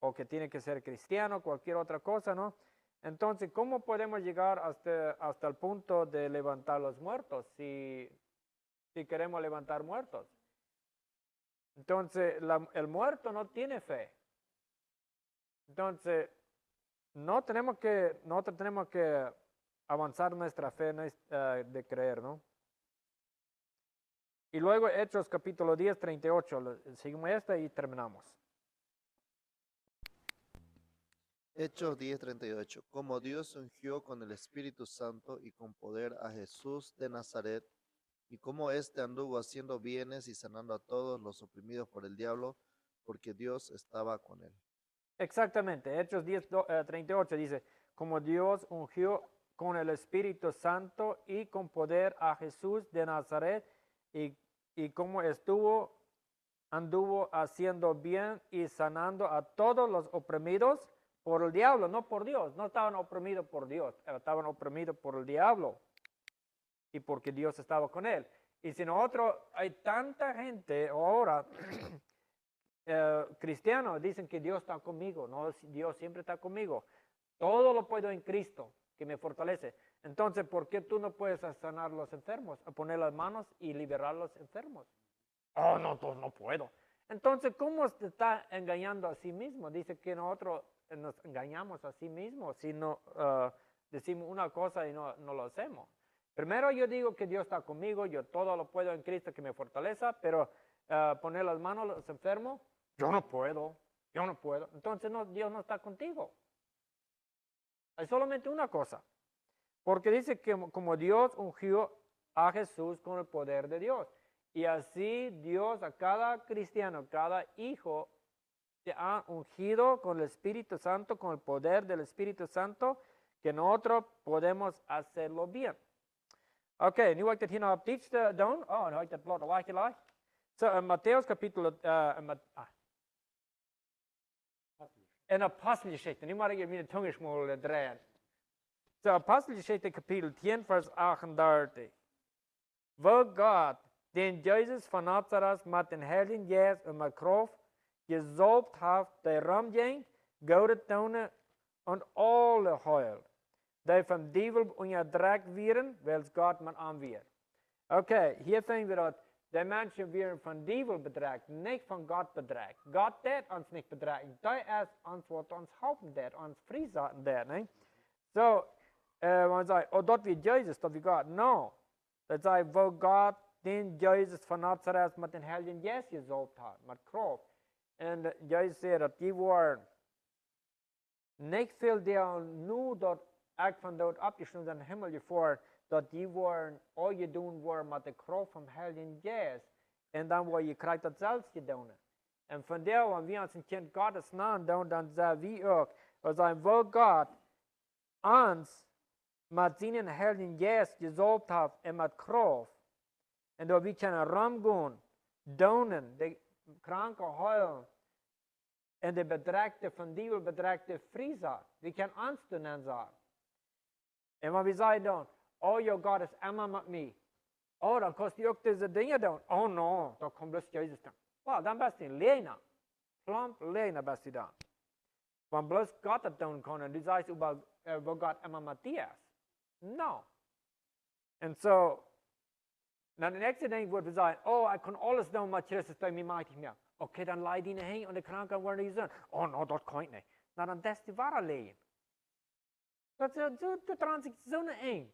o que tiene que ser cristiano, cualquier otra cosa, ¿no? Entonces, ¿cómo podemos llegar hasta el punto de levantar los muertos si queremos levantar muertos? Entonces, el muerto no tiene fe. Entonces, nosotros tenemos que avanzar nuestra fe de creer, ¿no? Y luego Hechos capítulo 10, 38, seguimos y terminamos. Hechos 10:38. Como Dios ungió con el Espíritu Santo y con poder a Jesús de Nazaret, y como éste anduvo haciendo bienes y sanando a todos los oprimidos por el diablo, porque Dios estaba con él. Exactamente, Hechos 10, 38 dice, como Dios ungió con el Espíritu Santo y con poder a Jesús de Nazaret, y como anduvo haciendo bien y sanando a todos los oprimidos por el diablo, no por Dios. No estaban oprimidos por Dios, estaban oprimidos por el diablo. Y porque Dios estaba con él. Y si nosotros, hay tanta gente ahora, cristianos, dicen que Dios está conmigo. No, Dios siempre está conmigo. Todo lo puedo en Cristo, que me fortalece. Entonces, ¿por qué tú no puedes sanar a los enfermos? A poner las manos y liberar a los enfermos. Oh, no, no puedo. Entonces, ¿cómo se está engañando a sí mismo? Dice que nosotros nos engañamos a sí mismos si no decimos una cosa y no lo hacemos. Primero yo digo que Dios está conmigo, yo todo lo puedo en Cristo que me fortaleza, pero poner las manos a los enfermos, yo no puedo. Entonces Dios no está contigo. Hay solamente una cosa, porque dice que como Dios ungió a Jesús con el poder de Dios, y así Dios a cada cristiano, cada hijo, se ha ungido con el Espíritu Santo, con el poder del Espíritu Santo, que nosotros podemos hacerlo bien. Oké, nu ga ik dat hier nog opnieuw doen. Oh, nu ga ik dat laten liggen. Zo, Matthäus capítulo... En Apostelgeschichte, nu mag ik mijn tungesmoel draaien. Zo, Apostelgeschichte kapitel 10, vers 38. Wo God den Jezus van Nazareth met een Heiligen Geest en met kracht gesalbt haft, die rumging, gouden tonen und alle heil. Die vom Teufel unterdrückt werden, weil Gott man anweert. Okay, hier finden wir dat die Menschen werden von Teufel bedreigt, nicht von Gott bedreigt. Gott wird uns nicht bedreigen. Der ist uns, was uns helfen wird, uns freisetzen wird. Ne? So, man sagt, oh, dort wie Jesus, dort wie Gott. No. Das sagt, wo Gott den Jesus von Nazareth mit den Heiligen Geist gesalbt hat, mit Kraft. Und Jesus sagt, dass die waren nicht viel, der nur dort von dort abgestimmt in den Himmel gefahren, dass die waren, all gedaan waren mit der Kraft vom Heiligen Geist. Und dann war je krijgt dat selbst gedaan. Und von der, wenn wir uns ein Kind Gottes nahen, dann sagen wir auch, wo Gott uns mit seinen Heiligen Geist gesalbt hat und mit Kraft, und da wir können rumgehen, donen, die Kranke heilen, und die Bedrägte von Teufel bedrägte freisetzen. Wir können uns dann sagen. Und wenn wir sagen dann, oh ja, Gott ist immer mit mir. Oh, dann kannst du auch diese Dinge tun. Oh no, da kommt bloß Jesus dann. Well, dann bist du ein Lehner. Plump Lehner bist du dann. Wenn bloß Gott das tun kann und du sagst, wo Gott immer mit dir ist. No. Und so, dann der nächste Ding wird sagen, oh, ich kann alles tun, was Christus bei mir macht mehr. Okay, dann leid ihn hin und die Kranken werden gesund. Oh no, das kann ich nicht. Na, dann das ist die wahre Lehen. Das ist Transition eng.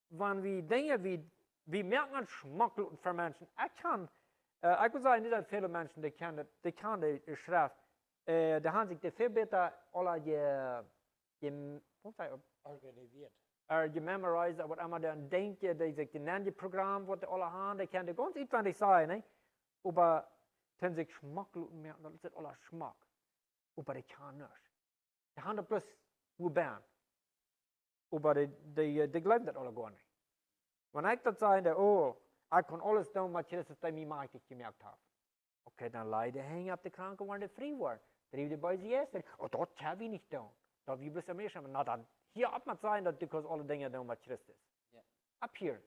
Wenn wir Dinge wie merken an Schmuck für Menschen. Ich würde sagen, nicht viele Menschen, die kennen die Schrift. Die haben sich viel besser alle Organisiert. gememorized, was immer dann denken, die sich die Programm, was die alle haben, die können ganz auswendig sein, ne? Aber wenn sich Schmuck merken, dann ist das alles Schmuck. Aber die kann nicht. Die haben das bloß urban. Aber die glauben das alle gar nicht. Wenn ich das sage, oh, ich kann alles tun, was Christus bei mir macht, ich gemerkt habe. Okay, dann leider hängen ab die Kranken, wenn die frei waren. Dreh die bei sie erst. Oh, das kann ich nicht tun. Da wie bloß am ersten. Na dann, hier ab mal sein, dass du kannst alle Dinge tun, was Christus. Yeah. Ab hier.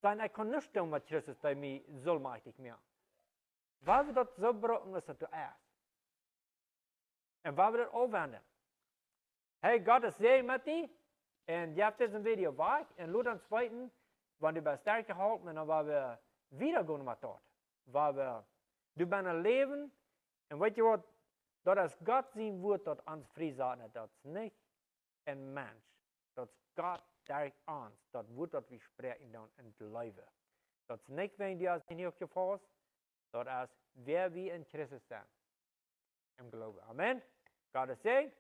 Sein, ich kann nicht tun, was Christus bei mir soll, macht ich mehr. Weil wir das so brauchen, ist das erst. Und weil wir das aufwenden. Hey, Gott ist sehr mit dir. Und ihr habt diesen Video weg. Und nur dann zweiten, wenn du bei Stärke halten, dann wollen wir wieder gehen mit dort. Weil wir, du bist ein Leben. Und weißt du was? Das ist Gott sein Wort, das uns freisetzen. Das ist nicht ein Mensch. Das ist Gott durch uns. Das Wort, das wir sprechen dann in Leben. Das ist nicht, wenn du es nicht gefasst. Das ist, wer wir in Christus sind. Im Glauben. Amen. Gott ist Segen.